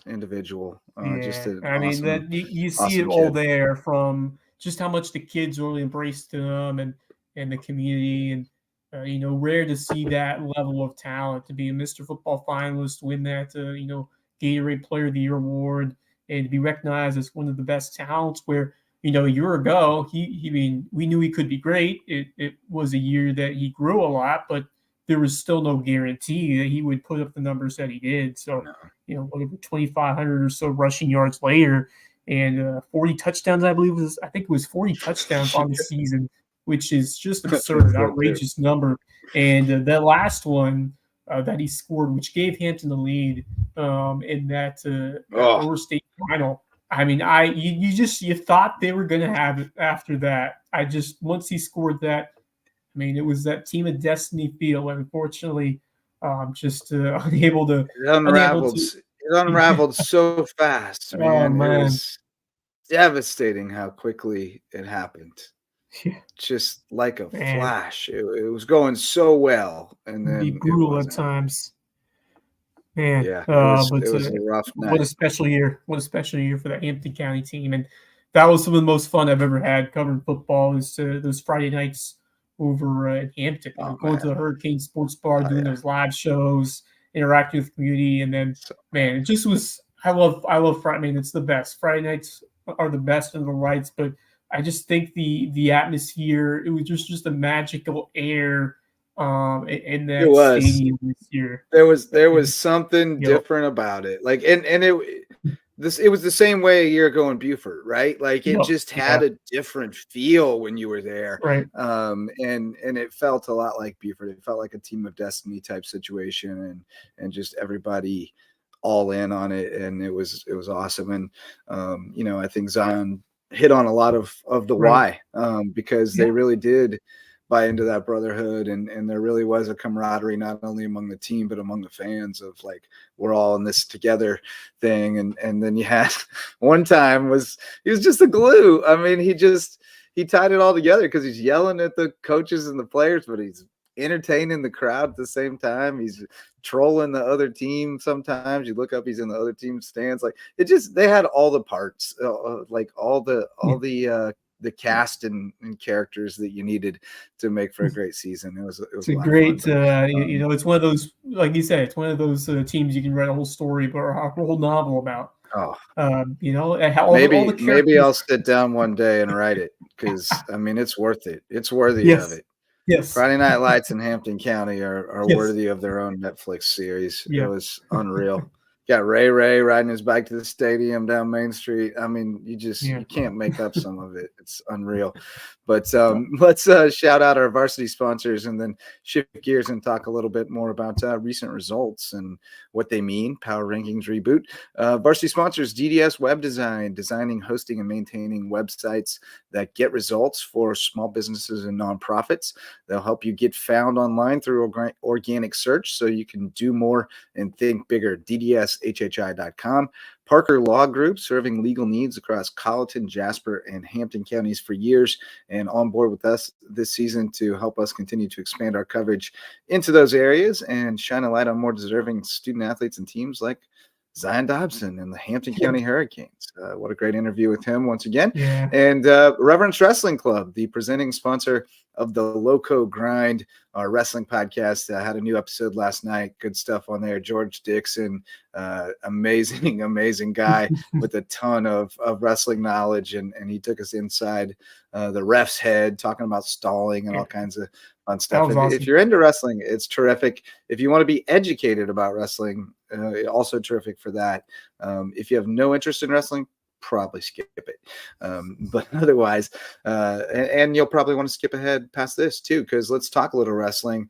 individual. Just an awesome,
that you see it all there, from just how much the kids really embraced him and the community, and rare to see that level of talent, to be a Mr. Football finalist, win that Gatorade Player of the Year award, and to be recognized as one of the best talents. Where a year ago, we knew he could be great. It was a year that he grew a lot, but there was still no guarantee that he would put up the numbers that he did. So, whatever, 2,500 or so rushing yards later, and 40 touchdowns, I think it was 40 touchdowns on the season, which is just absurd, outrageous number. And that last one that he scored, which gave Hampton the lead in that Lower State final. I mean, you thought they were going to have it after that. Once he scored that, I mean, it was that team of destiny feel. Unfortunately, unable to.
It unraveled so fast, man. It was devastating how quickly it happened.
Yeah.
Just like a flash. It was going so well, and then
be brutal at times. Man,
yeah, it was a rough night.
What a special year! What a special year for the Hampton County team, and that was some of the most fun I've ever had covering football. Is those Friday nights over at Hampton, going to the Hurricane Sports Bar, doing those live shows, interacting with the community, and then it just was. I love Friday. I mean, it's the best. Friday nights are the best in the lights, but I just think the atmosphere. It was just a magical air. In that stadium this year,
there was something different about it. Like, and it was the same way a year ago in Beaufort, right? Like, it just had a different feel when you were there,
right?
And it felt a lot like Beaufort. It felt like a team of destiny type situation, and just everybody all in on it, and it was awesome. And I think Zion hit on a lot of the why, because they really did buy into that brotherhood, and there really was a camaraderie, not only among the team but among the fans, of like, we're all in this together thing. And then you had one time he was just a glue. I mean, he tied it all together, because he's yelling at the coaches and the players, but he's entertaining the crowd at the same time. He's trolling the other team. Sometimes you look up, he's in the other team's stands. Like, they had all the parts, like all the cast and characters that you needed to make for a great season. It was
a great fun, it's one of those, like you said, it's one of those teams you can write a whole story or a whole novel about.
Maybe I'll sit down one day and write it, because I mean, it's worth it. It's worthy of it.
Yes.
Friday Night Lights in Hampton County are worthy of their own Netflix series. It was unreal. Got Ray riding his bike to the stadium down Main Street. I mean, you can't make up some of it. It's unreal. But let's shout out our varsity sponsors, and then shift gears and talk a little bit more about recent results and what they mean. Power Rankings Reboot. Varsity sponsors: DDS Web Design, designing, hosting, and maintaining websites that get results for small businesses and nonprofits. They'll help you get found online through organic search, so you can do more and think bigger. DDSHHI.com. Parker Law Group, serving legal needs across Colleton, Jasper, and Hampton counties for years, and on board with us this season to help us continue to expand our coverage into those areas and shine a light on more deserving student athletes and teams like Zion Dobson and the Hampton County Hurricanes. What a great interview with him once again.
Yeah.
And Reverence Wrestling Club, the presenting sponsor of the Lowco Grind, our wrestling podcast. Had a new episode last night. Good stuff on there. George Dixon, amazing guy with a ton of wrestling knowledge. And he took us inside the ref's head, talking about stalling and all kinds of fun stuff. If you're into wrestling, it's terrific. If you want to be educated about wrestling, also terrific for that. If you have no interest in wrestling, probably skip it. But otherwise, and you'll probably want to skip ahead past this too, because let's talk a little wrestling,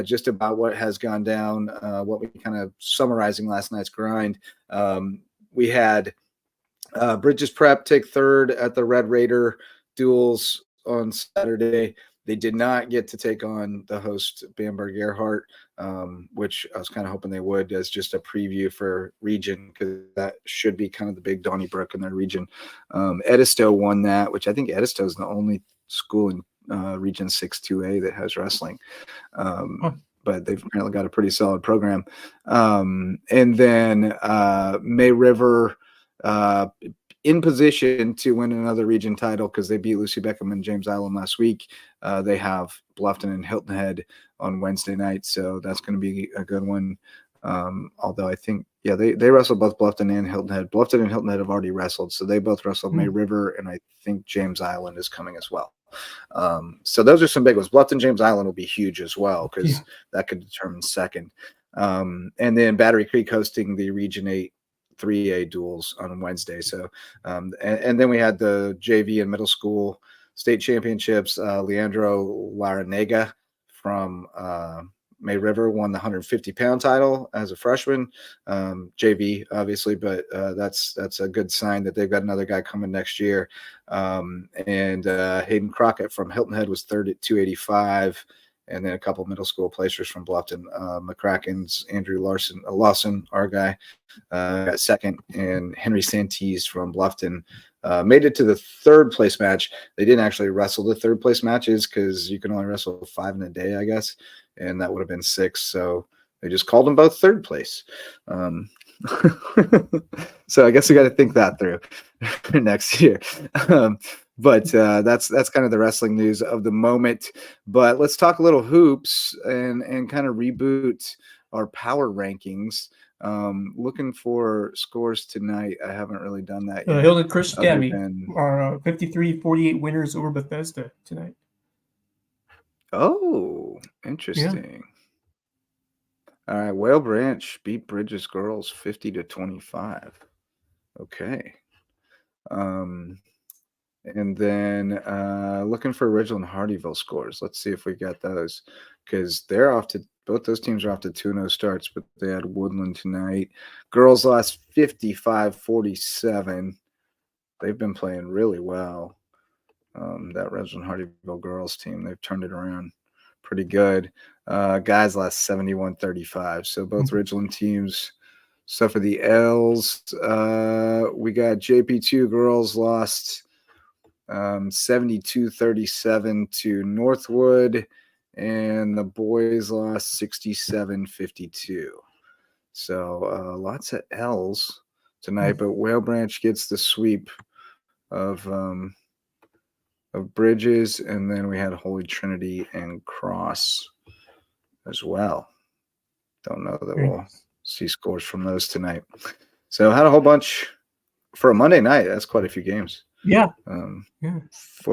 just about what has gone down, what we kind of summarizing last night's grind. We had Bridges Prep take third at the Red Raider duels on Saturday. They did not get to take on the host Bamberg Earhart, which I was kind of hoping they would, as just a preview for region, because that should be kind of the big Donnybrook in their region. Edisto won that, which I think Edisto is the only school in Region 6-2A that has wrestling. But they've apparently got a pretty solid program. And then May River in position to win another region title because they beat Lucy Beckham and James Island last week. They have Bluffton and Hilton Head on Wednesday night, so that's going to be a good one. Although I think, they wrestled both Bluffton and Hilton Head. Bluffton and Hilton Head have already wrestled, so they both wrestled May River, and I think James Island is coming as well. So those are some big ones. Bluffton, James Island will be huge as well, because that could determine second. And then Battery Creek hosting the Region 8 3A duels on Wednesday. So, and then we had the JV and middle school state championships. Leandro Laranega from May River won the 150-pound title as a freshman. JV, obviously, but that's a good sign that they've got another guy coming next year. And Hayden Crockett from Hilton Head was third at 285. And then a couple middle school placers from Bluffton. McCracken's Andrew Lawson, our guy, got second, and Henry Santee from Bluffton made it to the third place match. They didn't actually wrestle the third place matches because you can only wrestle 5 in a day, I guess, and that would have been 6. So they just called them both third place. So I guess we got to think that through for next year. But that's kind of the wrestling news of the moment. But let's talk a little hoops and kind of reboot our power rankings. Looking for scores tonight. I haven't really done that yet.
Hilton Christian Academy are 53-48 winners over Bethesda tonight.
Oh, interesting. Yeah. All right, Whale Branch beat Bridges Girls 50-25. Okay. And then looking for Ridgeland Hardyville scores. Let's see if we got those, because they're off to both those teams are off to 2-0 starts, but they had Woodland tonight. Girls lost 55-47. They've been playing really well. That Ridgeland Hardyville girls team, they've turned it around pretty good. Guys lost 71-35. So both Ridgeland teams. So for the L's, we got JP2 girls lost 72-37 to Northwood, and the boys lost 67-52. So lots of L's tonight, but Whale Branch gets the sweep of Bridges, and then we had Holy Trinity and Cross as well. Don't know that we'll see scores from those tonight. So had a whole bunch for a Monday night. That's quite a few games.
Yeah.
4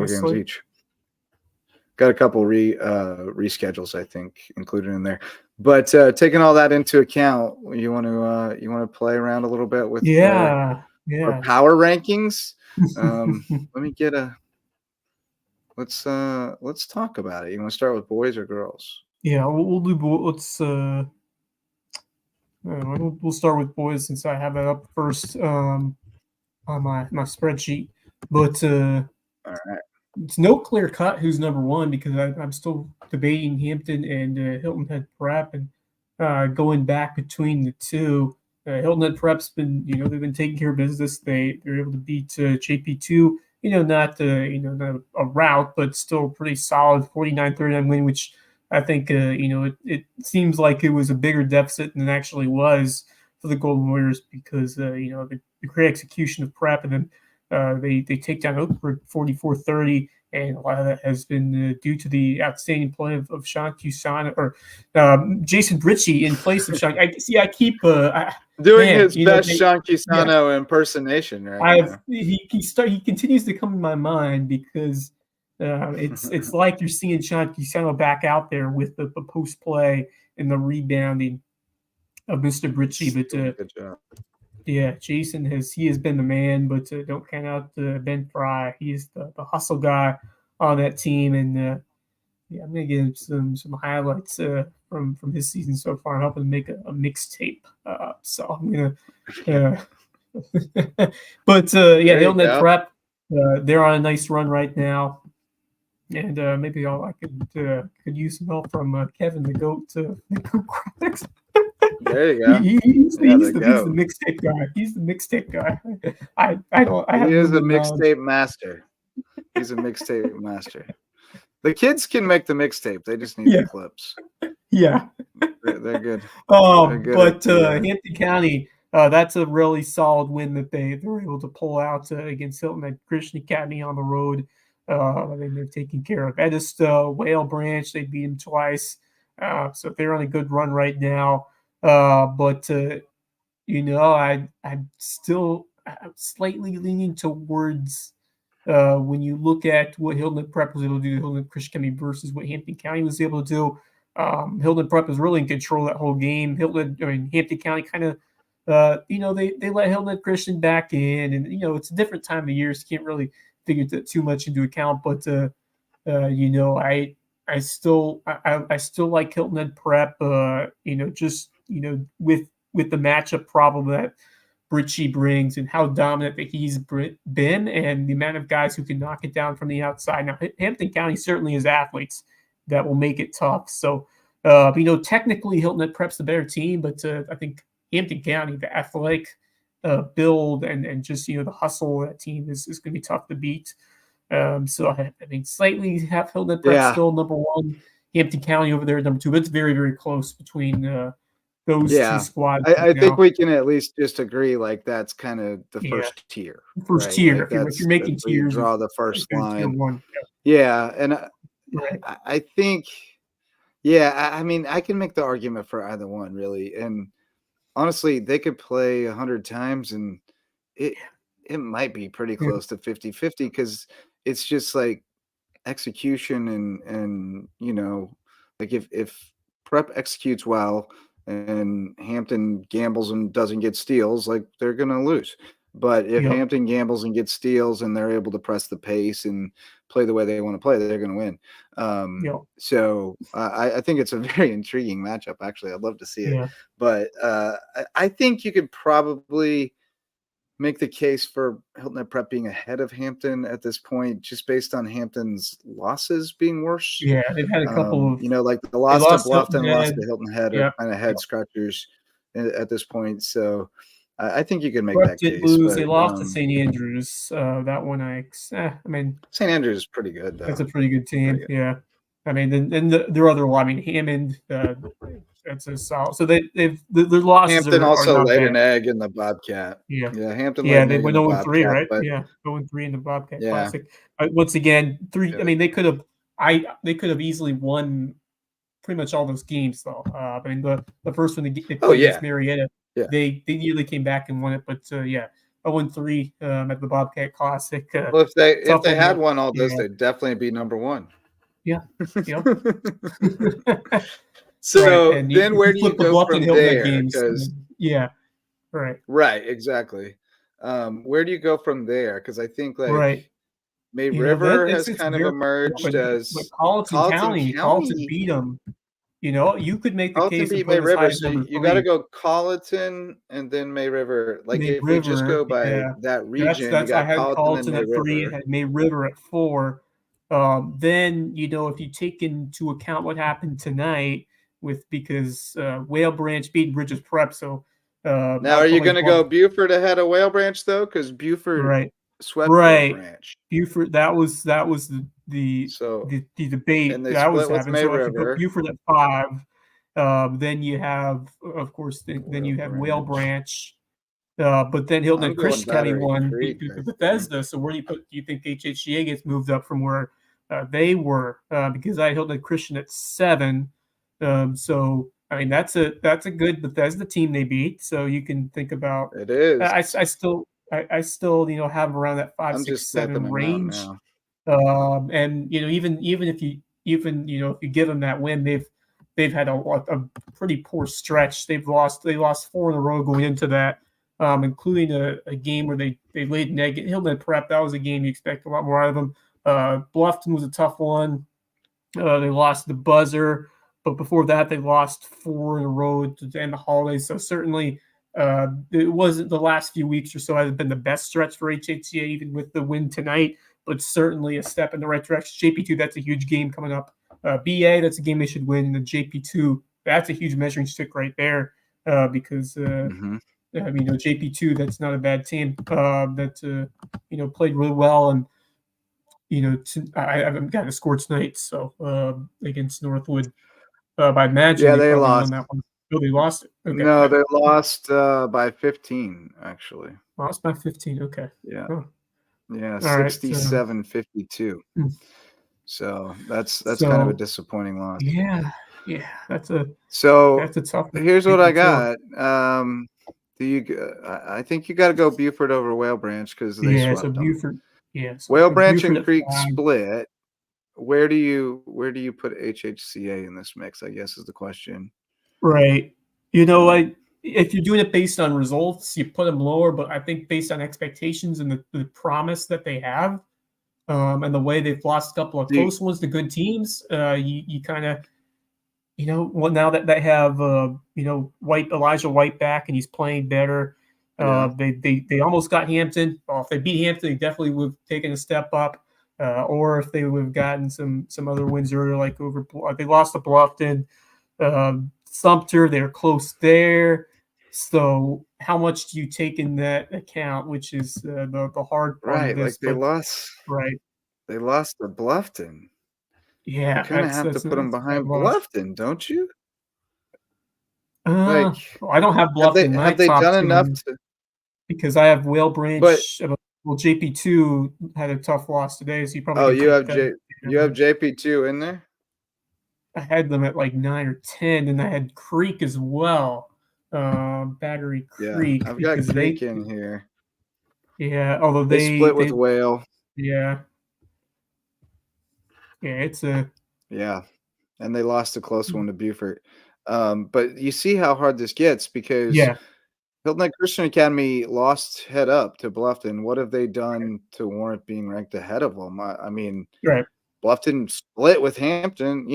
games each. Got a couple reschedules, I think, included in there. But taking all that into account, you want to play around a little bit with our power rankings. Let me get let's talk about it. You want to start with boys or girls?
Yeah, we'll do let's we'll start with boys since I have it up first on my spreadsheet. But
all right.
It's no clear cut who's number one because I'm still debating Hampton and Hilton Head Prep and going back between the two. Hilton Head Prep's been, they've been taking care of business. They're able to beat JP2. Not not a rout, but still pretty solid 49-39 win, which I think it seems like it was a bigger deficit than it actually was for the Golden Warriors because the great execution of Prep, and then they take down Oakford 44-30. And a lot of that has been due to the outstanding play of Sean Cusano or Jason Britchie in place of Sean. I keep
doing his best Sean Cusano impersonation right now.
He continues to come to my mind because it's like you're seeing Sean Cusano back out there with the post play and the rebounding of Mr. Britchie. But
good job.
Yeah, Jason has been the man, but don't count out Ben Fry. He is the hustle guy on that team, and I'm gonna give him some highlights from his season so far, and helping make a mixtape. So I'm gonna, but Hilton Head Prep, they're on a nice run right now, and maybe I could use some help from Kevin the Goat Graphics.
There you go.
He's the mixtape guy. He's the mixtape guy. He
is a mixtape master. He's a mixtape master. The kids can make the mixtape. They just need the clips.
Yeah,
they're good.
But Hampton County, that's a really solid win that they're able to pull out against Hilton Head Christian Academy on the road. I think they're taking care of Edis, Whale Branch. They beat them twice, so they're on a good run right now. But I'm still slightly leaning towards when you look at what Hilton Head Prep was able to do, Hilton Head Christian Academy versus what Hampton County was able to do. Hilton Head Prep was really in control of that whole game. Hampton County kind of, they let Hilton Head Christian back in, and it's a different time of year, so you can't really figure that too much into account. But I still like Hilton Head Prep. With the matchup problem that Britchie brings and how dominant that he's been, and the amount of guys who can knock it down from the outside. Now, Hampton County certainly has athletes that will make it tough. So, technically Hilton Head Prep's the better team, but I think Hampton County, the athletic build and just the hustle of that team is going to be tough to beat. So I think slightly have Hilton Head Prep still number one, Hampton County over there at number two, but it's very, very close between those two squads.
I think we can at least just agree like that's kind of the first tier.
First tier. Like if you're making tiers,
draw the first line.
One.
And I think, I mean, I can make the argument for either one really, and honestly, they could play 100 times and it might be pretty close to 50-50 because it's just like execution and like if Prep executes well and Hampton gambles and doesn't get steals, like they're going to lose. But if Hampton gambles and gets steals and they're able to press the pace and play the way they want to play, they're going to win. So I think it's a very intriguing matchup, actually. I'd love to see it. But I think you could probably make the case for Hilton Head Prep being ahead of Hampton at this point, just based on Hampton's losses being worse.
Yeah, they've had a couple of
like the loss to Bluffton, loss to Hilton Head are kind of head scratchers at this point. So I think you can make that case.
They lost to St. Andrews. That one, I mean,
St. Andrews is pretty good, though.
That's a pretty good team. Yeah, I mean, then there are other. I mean, Hammond. That's a solid. So their losses.
Hampton also laid an egg in the Bobcat. Hampton. Yeah,
they went 0-3, right? 0-3 in the Bobcat Classic. Once again, 3. I mean, they could have easily won pretty much all those games, though. I mean, the first one they played against Marietta, they nearly came back and won it, but 0-3 at the Bobcat Classic.
Well, if they had won all this, they'd definitely be number one.
Yeah.
So then where do you go from there? Right, exactly. Where do you go from there? Because I think May River has kind of emerged as
Colleton County beat them. You could make the case
beat May River. So you got to go Colleton and then May River. Like if we just go by that region,
that's
you got
I had
Colleton
at 3, had May River at 4. Then if you take into account what happened tonight because Whale Branch beat Bridges Prep, so
Now, are you going to go Buford ahead of Whale Branch though? Because Buford swept Whale Branch.
Buford. That was the debate
and they
that I was
split with
having.
May
So if you
River.
put Buford at 5, then you have, of course, then you have Whale Branch. But then Hilton and Christian Academy won Bethesda. So where do you think HHCA gets moved up from where they were? Because I had Hilton and Christian at 7. So I mean that's a good Bethesda team they beat. So you can think about
it is.
I still have them around that 5, 6, 7 range. And even if you if you give them that win, they've had a pretty poor stretch. They lost 4 in a row going into that. Including a game where they laid negative. Hilton Prep, that was a game you expect a lot more out of them. Bluffton was a tough one. They lost the buzzer, but before that, they lost 4 in a row to end the holidays. So certainly, it wasn't the last few weeks or so hasn't been the best stretch for HHCA, even with the win tonight, but certainly a step in the right direction. JP2, that's a huge game coming up. BA, that's a game they should win. And the JP2, that's a huge measuring stick right there because I mean, JP2, that's not a bad team that played really well, and I haven't gotten a score tonight, so against Northwood, by imagine
they
lost.
lost.
Won that one. No, they lost it. Okay.
No, they lost by 15 actually.
Lost by 15. Okay.
Yeah.
Huh.
Yeah, 67-52. So that's kind of a disappointing loss.
Yeah, that's a tough one.
Here's what I got. I think you got to go Buford over Whale Branch because they swept them.
Buford. Yeah, so
Whale Branch
Buford
and Creek split. Where do you put HHCA in this mix? I guess is the question.
Right. If you're doing it based on results, you put them lower. But I think based on expectations and the promise that they have, and the way they've lost a couple of close ones to good teams, you kind of. Now that they have Elijah White back and he's playing better, they almost got Hampton. Well, if they beat Hampton, they definitely would have taken a step up. Or if they would have gotten some other wins earlier, like they lost to Bluffton, Sumter. They're close there. So how much do you take in that account? Which is the hard part of this.
They lost.
Right.
They lost to Bluffton.
Yeah,
you kind of have to put them behind Bluffton, don't you?
I don't have Bluffton.
Have they done enough to?
Because I have Whale Branch. JP2 had a tough loss today, so you probably.
You have JP2 in there.
I had them at like 9 or 10, and I had Creek as well. Battery Creek.
I've got Creek in here.
Yeah, although
they split with Whale.
Yeah. Yeah,
and they lost a close one to Buford. But you see how hard this gets because Hilton Christian Academy lost head up to Bluffton. What have they done to warrant being ranked ahead of them? I mean, Bluffton split with Hampton.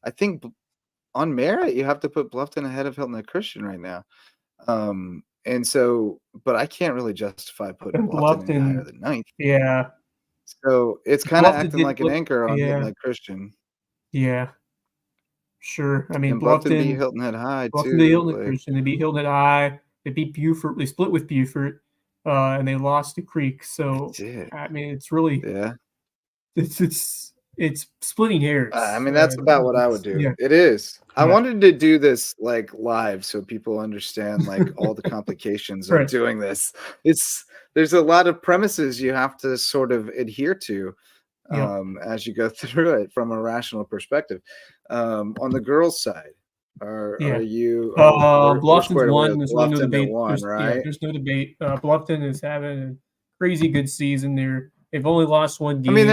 I think on merit you have to put Bluffton ahead of Hilton Christian right now. And so, but I can't really justify putting Bluffton higher than 9th.
Yeah.
So it's kind of acting like an anchor on Hilton Christian.
Yeah. Sure. I mean,
Bluffton beat Hilton Head High too.
Bluffton beat Hilton Christian. They beat Hilton Head High. They beat Buford. They split with Buford, and they lost to Creek. So I mean, it's really it's splitting hairs.
I mean, that's about what I would do. Yeah. It is. I wanted to do this live so people understand all the complications of doing this. There's a lot of premises you have to sort of adhere to as you go through it from a rational perspective. On the girls' side, are you?
Bluffton's won. There's no debate.
There's
no debate. Bluffton is having a crazy good season. They've only lost one game.
I mean,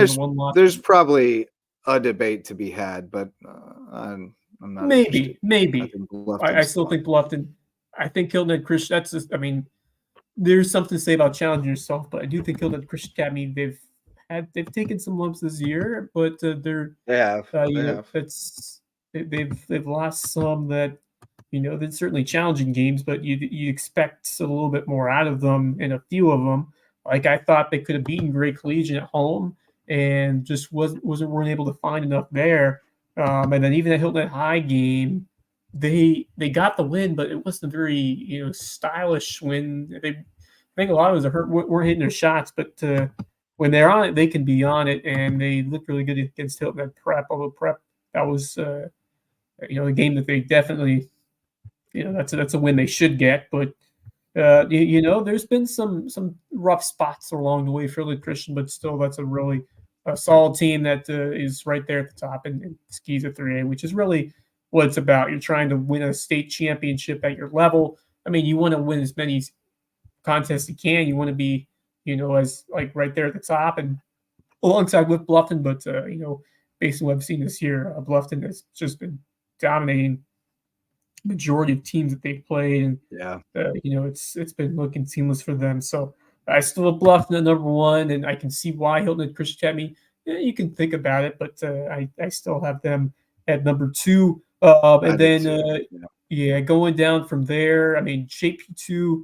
there's probably a debate to be had, but I'm not.
Maybe. I still think Bluffton. I think Hilton Head Christian. There's something to say about challenging yourself, but I do think Hilton Head Christian Academy, they've taken some lumps this year, but they've lost some that they're certainly challenging games, but you expect a little bit more out of them in a few of them. Like I thought they could have beaten Great Collegian at home and just weren't able to find enough there. And then even that Hilton Head High game, they got the win, but it wasn't a very stylish win. I think a lot of us weren't hitting their shots, but when they're on it, they can be on it, and they looked really good against Hilton at Prep. Although Prep, that was a game that they definitely that's a win they should get, but. There's been some rough spots along the way for Lee Christian, but still, that's a really solid team that is right there at the top and skis at 3A, which is really what it's about. You're trying to win a state championship at your level. I mean, you want to win as many contests as you can. You want to be, as like right there at the top and alongside with Bluffton. But based on what I've seen this year, Bluffton has just been dominating majority of teams that they've played, and it's been looking seamless for them. So I still have Bluffton at number 1, and I can see why Hilton Head Christian Academy. You can think about it, but I still have them at number 2. And then going down from there, I mean JP2.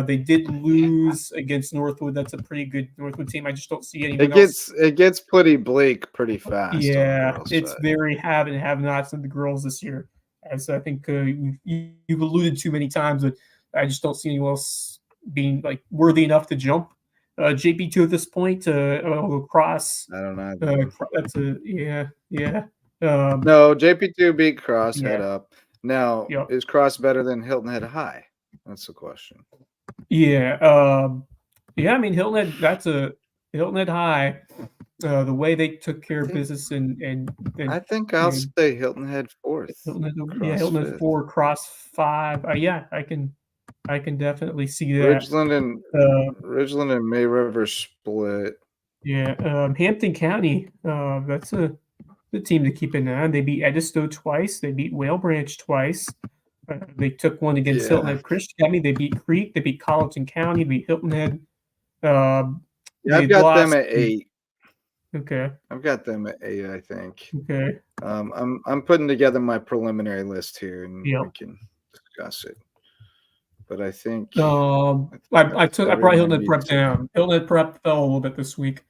They did lose against Northwood. That's a pretty good Northwood team. I just don't see anyone else.
It gets pretty bleak pretty fast.
Yeah, it's very have and have nots of the girls this year. As I think you've alluded to many times, but I just don't see anyone else being like worthy enough to jump JP2 at this point. Cross.
I don't know.
That's yeah.
No, JP2 beat Cross head up. Now, is Cross better than Hilton Head High? That's the question.
Yeah. I mean, Hilton Head. That's a Hilton Head High. The way they took care of business and
I think I'll say Hilton Head 4th.
Hilton Head 4, Cross 5. I can definitely see that.
Ridgeland and May River split.
Yeah, Hampton County. That's a good team to keep an eye on. They beat Edisto twice. They beat Whale Branch twice. They took one against Hilton Head Christian Academy. They beat Creek. They beat Colleton County. They beat Hilton Head.
I've got them at 8.
Okay.
I've got them at 8, I think.
Okay.
I'm putting together my preliminary list here, and we can discuss it. But I think
I brought Hilton Head Prep down. Hilton Head Prep fell a little bit this week.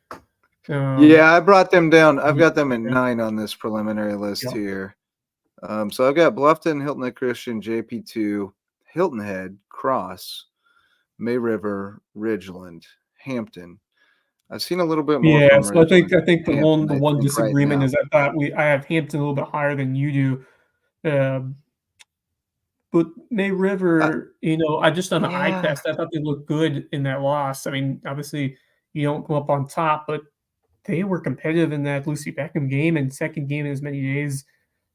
I brought them down. I've got them at 9 on this preliminary list here. So I've got Bluffton, Hilton Head Christian, JP2, Hilton Head, Cross, May River, Ridgeland, Hampton. I've seen a little bit more.
Yeah, so I think the one disagreement is I have Hampton a little bit higher than you do. But May River, I just on the eye test, I thought they looked good in that loss. I mean, obviously you don't come up on top, but they were competitive in that Lucy Beckham game and second game in as many days.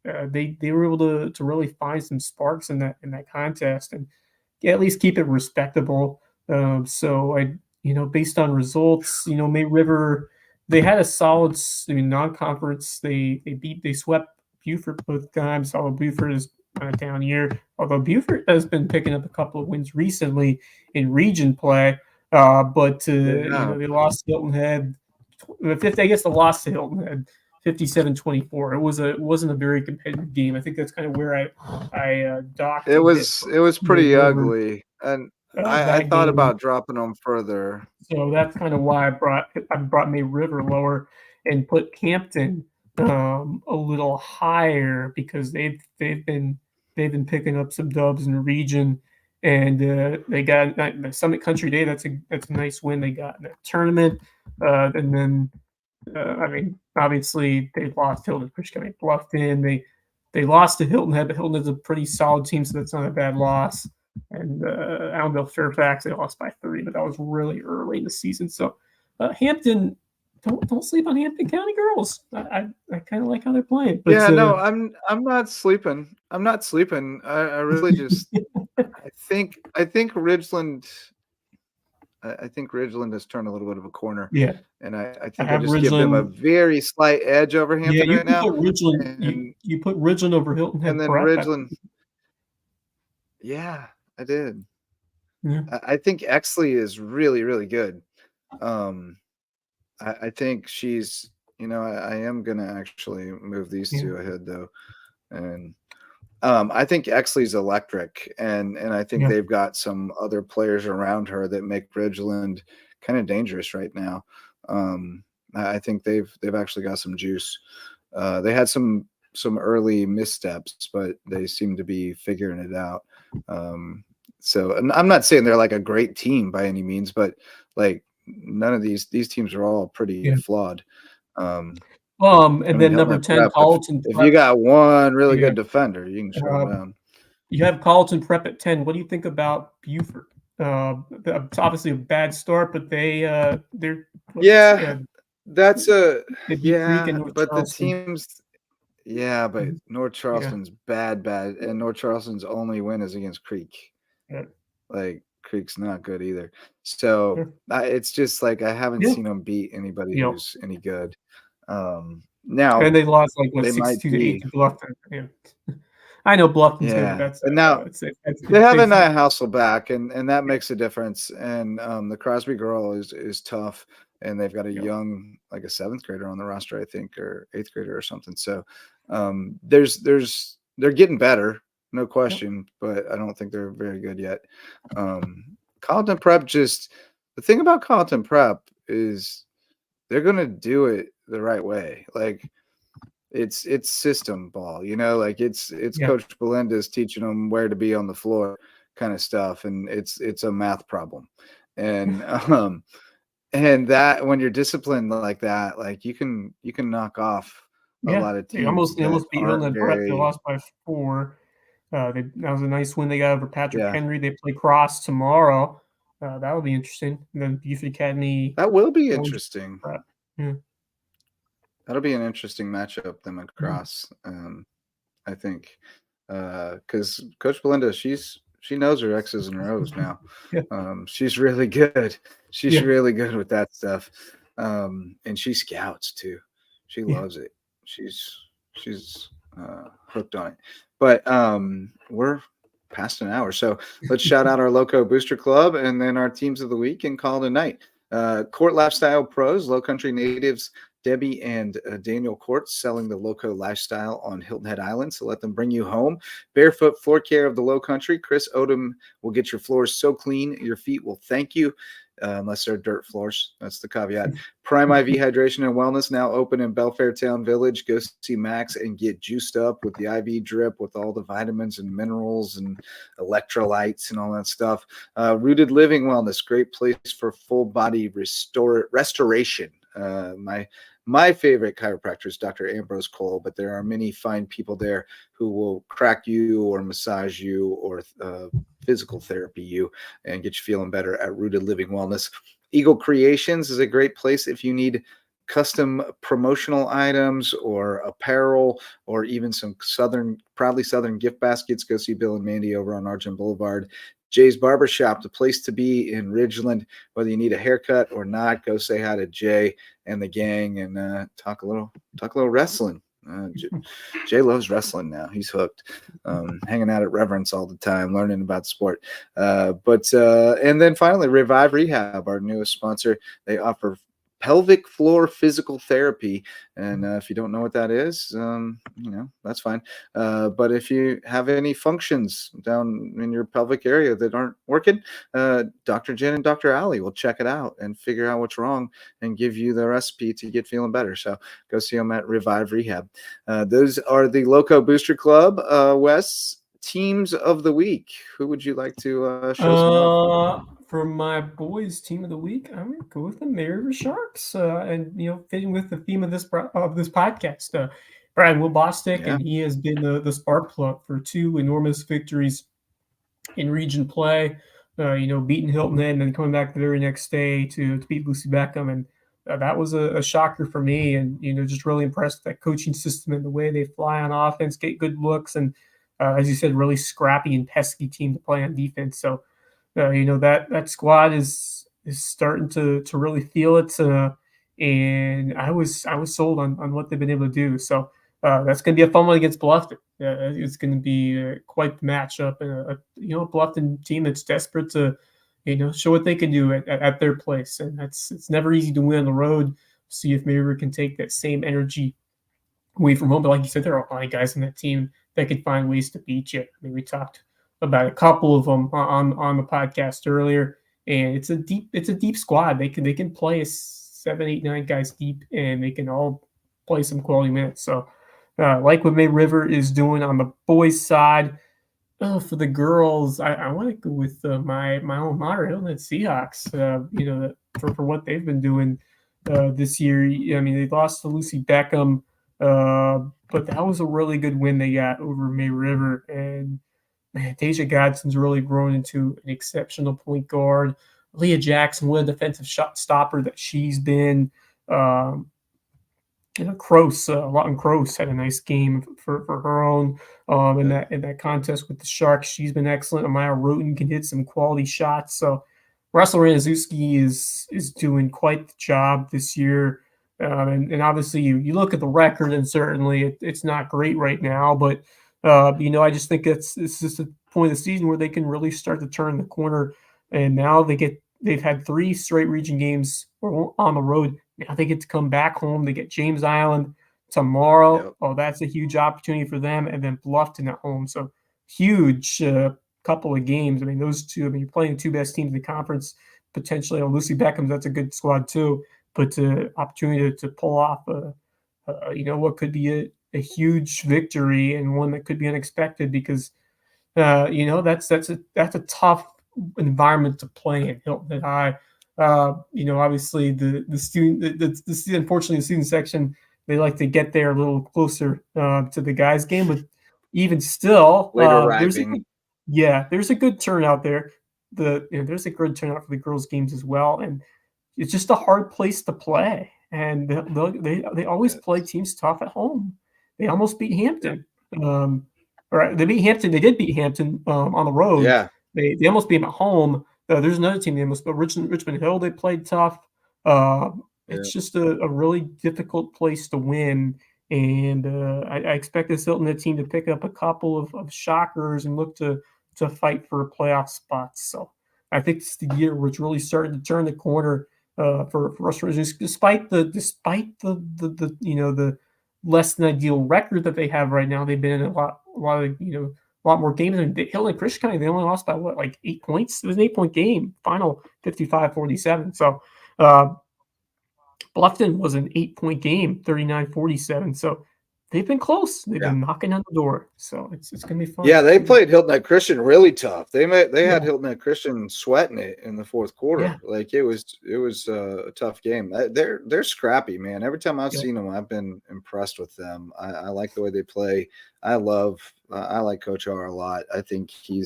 They were able to really find some sparks in that contest and at least keep it respectable. So I. Based on results, May River, they had a solid, non-conference. They swept Beaufort both times. Although Beaufort is on a down year. Although Beaufort has been picking up a couple of wins recently in region play, but they lost to Hilton Head. I guess the loss to Hilton Head, 57-24. It wasn't a very competitive game. I think that's kind of where I docked.
It was pretty ugly, and I thought about dropping them further.
So that's kind of why I brought May River lower and put Hampton a little higher because they've been picking up some dubs in the region, and they got the Summit Country Day. That's a nice win they got in that tournament, and then obviously they lost Hilton Christian Academy Bluffton. They lost to Hilton Head, but Hilton Head's a pretty solid team, so that's not a bad loss. And Allendale Fairfax, they lost by 3, but that was really early in the season. So Hampton, don't sleep on Hampton County girls. I kind of like how they're playing. But,
I'm not sleeping. I'm not sleeping. I really just I think Ridgeland. I think Ridgeland has turned a little bit of a corner.
Yeah,
and I think I just give them a very slight edge over Hampton right now.
You put Ridgeland over Hilton Head,
and then Ridgeland. Yeah, I did.
Yeah.
I think Exley is really, really good. I think she's, I am going to actually move these two ahead though. And I think Exley's electric and I think they've got some other players around her that make Ridgeland kind of dangerous right now. I think they've actually got some juice. They had some some early missteps, but they seem to be figuring it out. So, and I'm not saying they're like a great team by any means, but like none of these teams are all pretty flawed.
And
I mean,
then number 10,
Prep,
Carleton.
if you got one really good defender, you can shut them down.
You have Carleton Prep at 10. What do you think about Buford? It's obviously a bad start, but they're
that's a
but
the teams. Yeah, but North Charleston's bad, and North Charleston's only win is against Creek.
Yeah.
Like Creek's not good either. So it's just like I haven't seen them beat anybody who's any good. Now
and they lost like 6-2 to 8 to Bluffton. Yeah. I know Bluffton's good, but that's
now they have a Nia Hasselback, and that makes a difference. And the Crosby girl is tough, and they've got a young, like a 7th grader on the roster, I think, or 8th grader or something. So they're getting better, no question, but I don't think they're very good yet. Carleton Prep, the thing about Carleton Prep is they're gonna do it the right way. Like it's system ball, like it's Coach Belinda's teaching them where to be on the floor kind of stuff, and it's a math problem. And and that when you're disciplined like that, like you can knock off a lot of teams.
They almost beat Hilton Prep. They lost by 4. That was a nice win they got over Patrick Henry. They play Cross tomorrow. That will be interesting. And then Buford Academy.
That will be interesting.
Yeah.
That'll be an interesting matchup, them and Cross. I think because Coach Belinda, she knows her X's and her O's now. She's really good. She's really good with that stuff. And she scouts too. She loves it. She's hooked on it. But we're past an hour, so let's shout out our Lowco Booster Club and then our teams of the week and call it a night. Court Lifestyle Pros, Low Country natives Debbie and Daniel Courts selling the Lowco lifestyle on Hilton Head Island, so let them bring you home. Barefoot Floor Care of the Low Country, Chris Odom will get your floors so clean your feet will thank you, unless they're dirt floors. That's the caveat. Prime IV Hydration and Wellness now open in Belfair Town Village. Go see Max and get juiced up with the IV drip with all the vitamins and minerals and electrolytes and all that stuff. Rooted Living Wellness, great place for full body restoration. My favorite chiropractor is Dr. Ambrose Cole, but there are many fine people there who will crack you or massage you or physical therapy you and get you feeling better at Rooted Living Wellness. Eagle Creations is a great place if you need custom promotional items or apparel or even some proudly Southern gift baskets. Go see Bill and Mandy over on Argent Boulevard. Jay's Barbershop, the place to be in Ridgeland. Whether you need a haircut or not, go say hi to Jay and the gang and talk a little wrestling. Jay loves wrestling now. He's hooked. Hanging out at Reverence all the time, learning about sport. And then finally, Revive Rehab, our newest sponsor. They offer pelvic floor physical therapy. And if you don't know what that is, that's fine. But if you have any functions down in your pelvic area that aren't working, Dr. Jen and Dr. Allie will check it out and figure out what's wrong and give you the recipe to get feeling better. So go see them at Revive Rehab. Those are the Lowco Booster Club. Wes, teams of the week. Who would you like to show some love?
For my boys' team of the week, I'm going to go with the Mary River Sharks, and fitting with the theme of this podcast. Brad Will Bostic, and he has been the spark plug for 2 enormous victories in region play. Beating Hilton Head and then coming back the very next day to beat Lucy Beckham, and that was a shocker for me. And just really impressed with that coaching system and the way they fly on offense, get good looks, and as you said, really scrappy and pesky team to play on defense. So. That squad is starting to really feel it, and I was sold on what they've been able to do. So that's going to be a fun one against Bluffton. It's going to be quite the matchup, and a Bluffton team that's desperate to show what they can do at their place, and it's never easy to win on the road. See if maybe we can take that same energy away from home. But like you said, there are a lot of guys on that team that can find ways to beat you. I mean, we talked about a couple of them on the podcast earlier, and it's a deep squad. They can play 7, 8, 9 guys deep, and they can all play some quality minutes. So like what May River is doing on the boys' side. For the girls, I want to go with my alma mater, Hilton Seahawks. For what they've been doing this year. I mean, they lost to Lucy Beckham, but that was a really good win they got over May River. And man, Deja Godson's really grown into an exceptional point guard. Leah Jackson, what a defensive shot stopper that she's been. Lawton Cross had a nice game for her own in that contest with the Sharks. She's been excellent. Amaya Roten can hit some quality shots. So Russell Ranazuski is doing quite the job this year. And obviously you look at the record, and certainly it's not great right now. But I just think it's just a point of the season where they can really start to turn the corner. And now they've had 3 straight region games on the road. Now they get to come back home. They get James Island tomorrow. Yep. Oh, that's a huge opportunity for them. And then Bluffton at home. So huge couple of games. I mean, those two, you're playing the 2 best teams in the conference, potentially. Lucy Beckham's, that's a good squad too. But opportunity to pull off what could be a huge victory, and one that could be unexpected, because that's a tough environment to play in, Hilton High. Obviously the unfortunately the student section, they like to get there a little closer to the guys' game, but even still, there's a good turnout there. There's a good turnout for the girls' games as well, and it's just a hard place to play. And they always play teams tough at home. They almost beat Hampton. They beat Hampton. They did beat Hampton on the road.
Yeah,
they almost beat them at home. There's another team they almost, but Richmond Hill, they played tough. It's just a really difficult place to win. And I expect this Hilton team to pick up a couple of shockers and look to fight for playoff spots. So I think it's the year where it's really starting to turn the corner for Russ Rangers, despite the less than ideal record that they have right now. They've been in a lot more games. And Hilton Christian County, they only lost by 8 points? It was an 8-point game, final 55-47. So Bluffton was an 8-point game, 39-47. So they've been close. They've been knocking on the door. So it's going to be fun.
Yeah, they played Hilton Christian really tough. They had Hilton Christian sweating it in the fourth quarter. Yeah. Like it was a tough game. They're scrappy, man. Every time I've seen them, I've been impressed with them. I like the way they play. I like Coach R a lot. I think he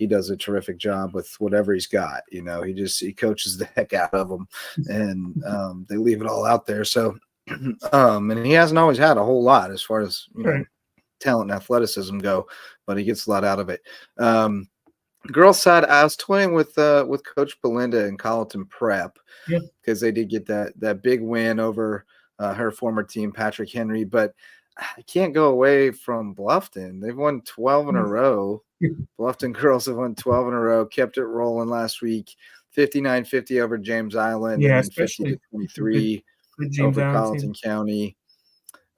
does a terrific job with whatever he's got. He coaches the heck out of them, and they leave it all out there. So. And he hasn't always had a whole lot as far as talent and athleticism go, but he gets a lot out of it. Girls side, I was toying with Coach Belinda and Colleton Prep because they did get that big win over her former team, Patrick Henry. But I can't go away from Bluffton. They've won 12 in a row. Bluffton girls have won 12 in a row. Kept it rolling last week, 59-50 over James Island, and 50-23. Over Colleton County.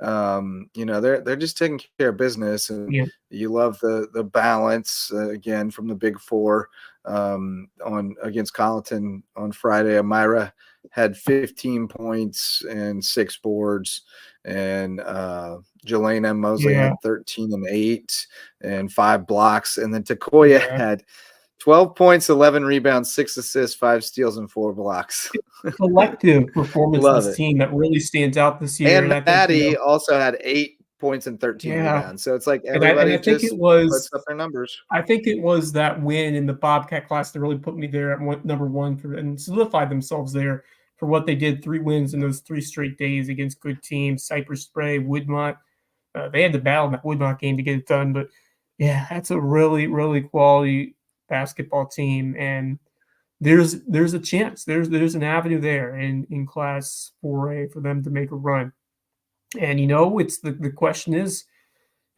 They're just taking care of business, and you love the balance again from the Big Four against Colleton on Friday. Amira had 15 points and 6 boards, and Jelena Mosley had 13 and 8 and 5 blocks, and then Takoya had 12 points, 11 rebounds, 6 assists, 5 steals, and 4 blocks.
Collective performance of this team that really stands out this year.
And Maddie also had 8 points and 13 rebounds. So it's like everybody puts up their numbers.
I think it was that win in the Bobcat class that really put me there at number 1 and solidified themselves there for what they did. 3 wins in those 3 straight days against good teams, Cypress Spray, Woodmont. They had to battle in that Woodmont game to get it done. But, that's a really, really quality basketball team, and there's a chance. There's an avenue there in Class 4A for them to make a run. And it's the question is,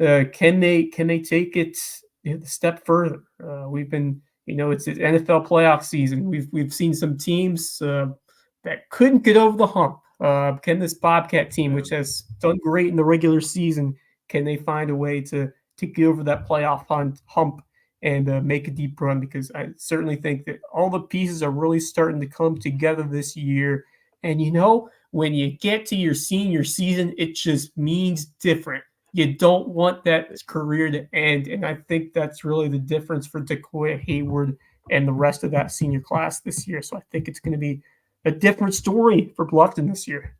can they take it a step further? We've been it's the NFL playoff season. We've seen some teams that couldn't get over the hump. Can this Bobcat team, which has done great in the regular season, can they find a way to get over that playoff hump and make a deep run? Because I certainly think that all the pieces are really starting to come together this year. And, when you get to your senior season, it just means different. You don't want that career to end, and I think that's really the difference for Decoya Hayward and the rest of that senior class this year. So I think it's going to be a different story for Bluffton this year.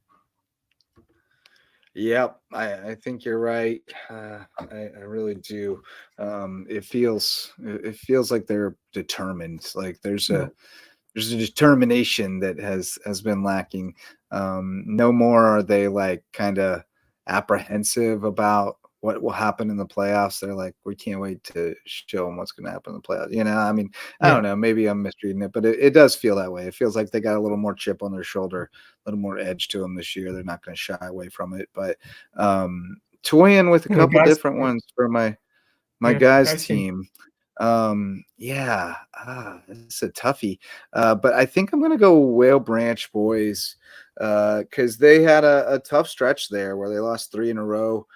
Yep, I think you're right. I really do. It feels like they're determined. Like there's a determination that has been lacking. No more are they like kind of apprehensive about what will happen in the playoffs. They're like, we can't wait to show them what's going to happen in the playoffs. I mean, I don't know. Maybe I'm misreading it, but it does feel that way. It feels like they got a little more chip on their shoulder, a little more edge to them this year. They're not going to shy away from it. But toying with a couple different ones for my guys team. It's a toughie. But I think I'm going to go Whale Branch boys because they had a tough stretch there where they lost 3 in a row.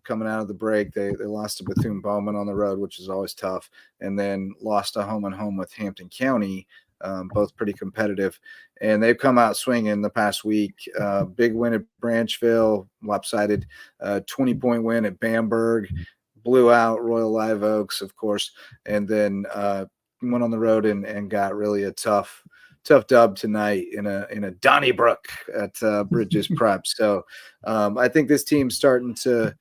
Coming out of the break, they lost to Bethune-Bowman on the road, which is always tough, and then lost a home with Hampton County, both pretty competitive. And they've come out swinging the past week. Big win at Branchville, lopsided, 20-point win at Bamberg, blew out Royal Live Oaks, of course, and then went on the road and got really a tough dub tonight in a Donnybrook at Bridges Prep. So I think this team's starting to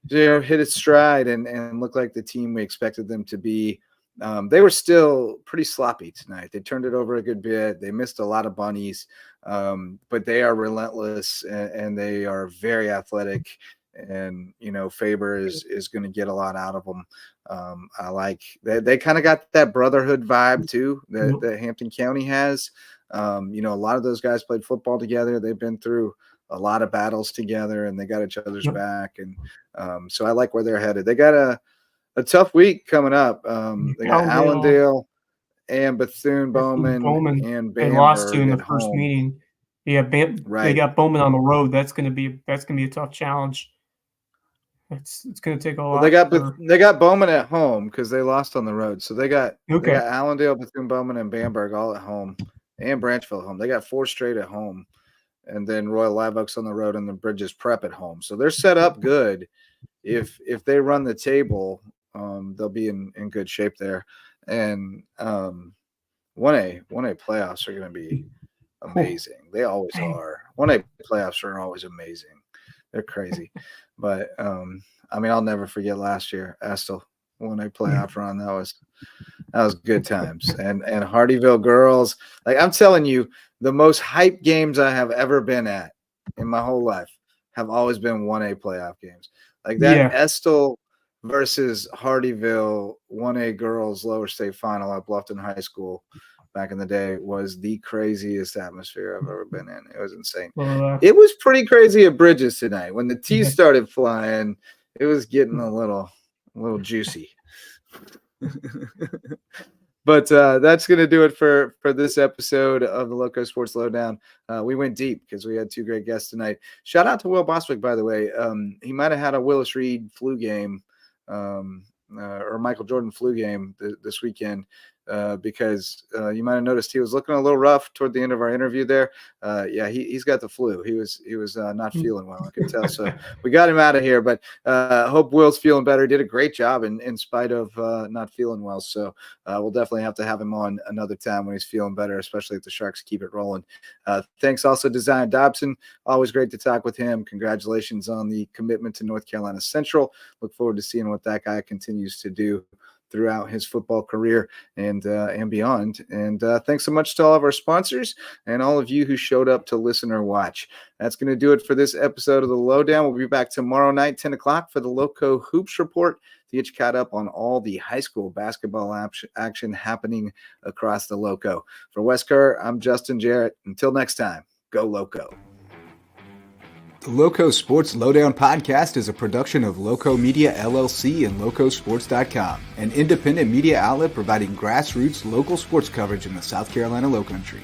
hit its stride and look like the team we expected them to be. They were still pretty sloppy tonight. They turned it over a good bit. They missed a lot of bunnies, but they are relentless and they are very athletic. And Faber is going to get a lot out of them. I like they kind of got that brotherhood vibe too that Hampton County has. A lot of those guys played football together. They've been through a lot of battles together, and they got each other's back. And so I like where they're headed. They got a tough week coming up. They got Allendale and Bethune-Bowman and Bamberg. They lost to in the first meeting.
Yeah, They got Bowman on the road. That's gonna be a tough challenge. It's going to take a lot.
They got Bowman at home because they lost on the road. So they got Allendale, Bethune-Bowman, and Bamberg all at home, and Branchville at home. They got 4 straight at home, and then Royal Live Oaks on the road and the Bridges Prep at home. So they're set up good. If they run the table, they'll be in good shape there. And 1A playoffs are going to be amazing. They always are. 1A playoffs are always amazing. They're crazy. But I'll never forget last year, Estill, when they playoff run. That was good times. And Hardyville girls, like I'm telling you, the most hype games I have ever been at in my whole life have always been 1A playoff games. Like that Estill versus Hardyville 1A girls lower state final at Bluffton High School back in the day was the craziest atmosphere I've ever been in. It was insane. It was pretty crazy at Bridges tonight. When the T's started flying, it was getting a little juicy. But that's going to do it for this episode of the Loco Sports Lowdown. We went deep because we had 2 great guests tonight. Shout out to Will Bostwick, by the way. He might have had a Willis Reed flu game or Michael Jordan flu game this weekend. Because you might have noticed he was looking a little rough toward the end of our interview there. He's got the flu. He was not feeling well, I could tell. So we got him out of here, but hope Will's feeling better. He did a great job in spite of not feeling well. So we'll definitely have to have him on another time when he's feeling better, especially if the Sharks keep it rolling. Thanks also to Zion Dobson. Always great to talk with him. Congratulations on the commitment to North Carolina Central. Look forward to seeing what that guy continues to do throughout his football career and beyond. And thanks so much to all of our sponsors and all of you who showed up to listen or watch. That's going to do it for this episode of the Lowdown. We'll be back tomorrow night, 10 o'clock for the Lowco Hoops Report to get you caught up on all the high school basketball action happening across the Lowco. For Wes Kerr, I'm Justin Jarrett. Until next time, go Lowco.
The Loco Sports Lowdown podcast is a production of Lowco Media LLC and LowcoSports.com, an independent media outlet providing grassroots local sports coverage in the South Carolina Lowcountry.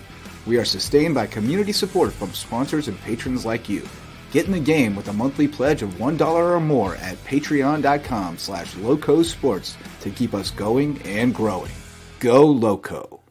We are sustained by community support from sponsors and patrons like you. Get in the game with a monthly pledge of $1 or more at patreon.com/LowcoSports to keep us going and growing. Go Lowco.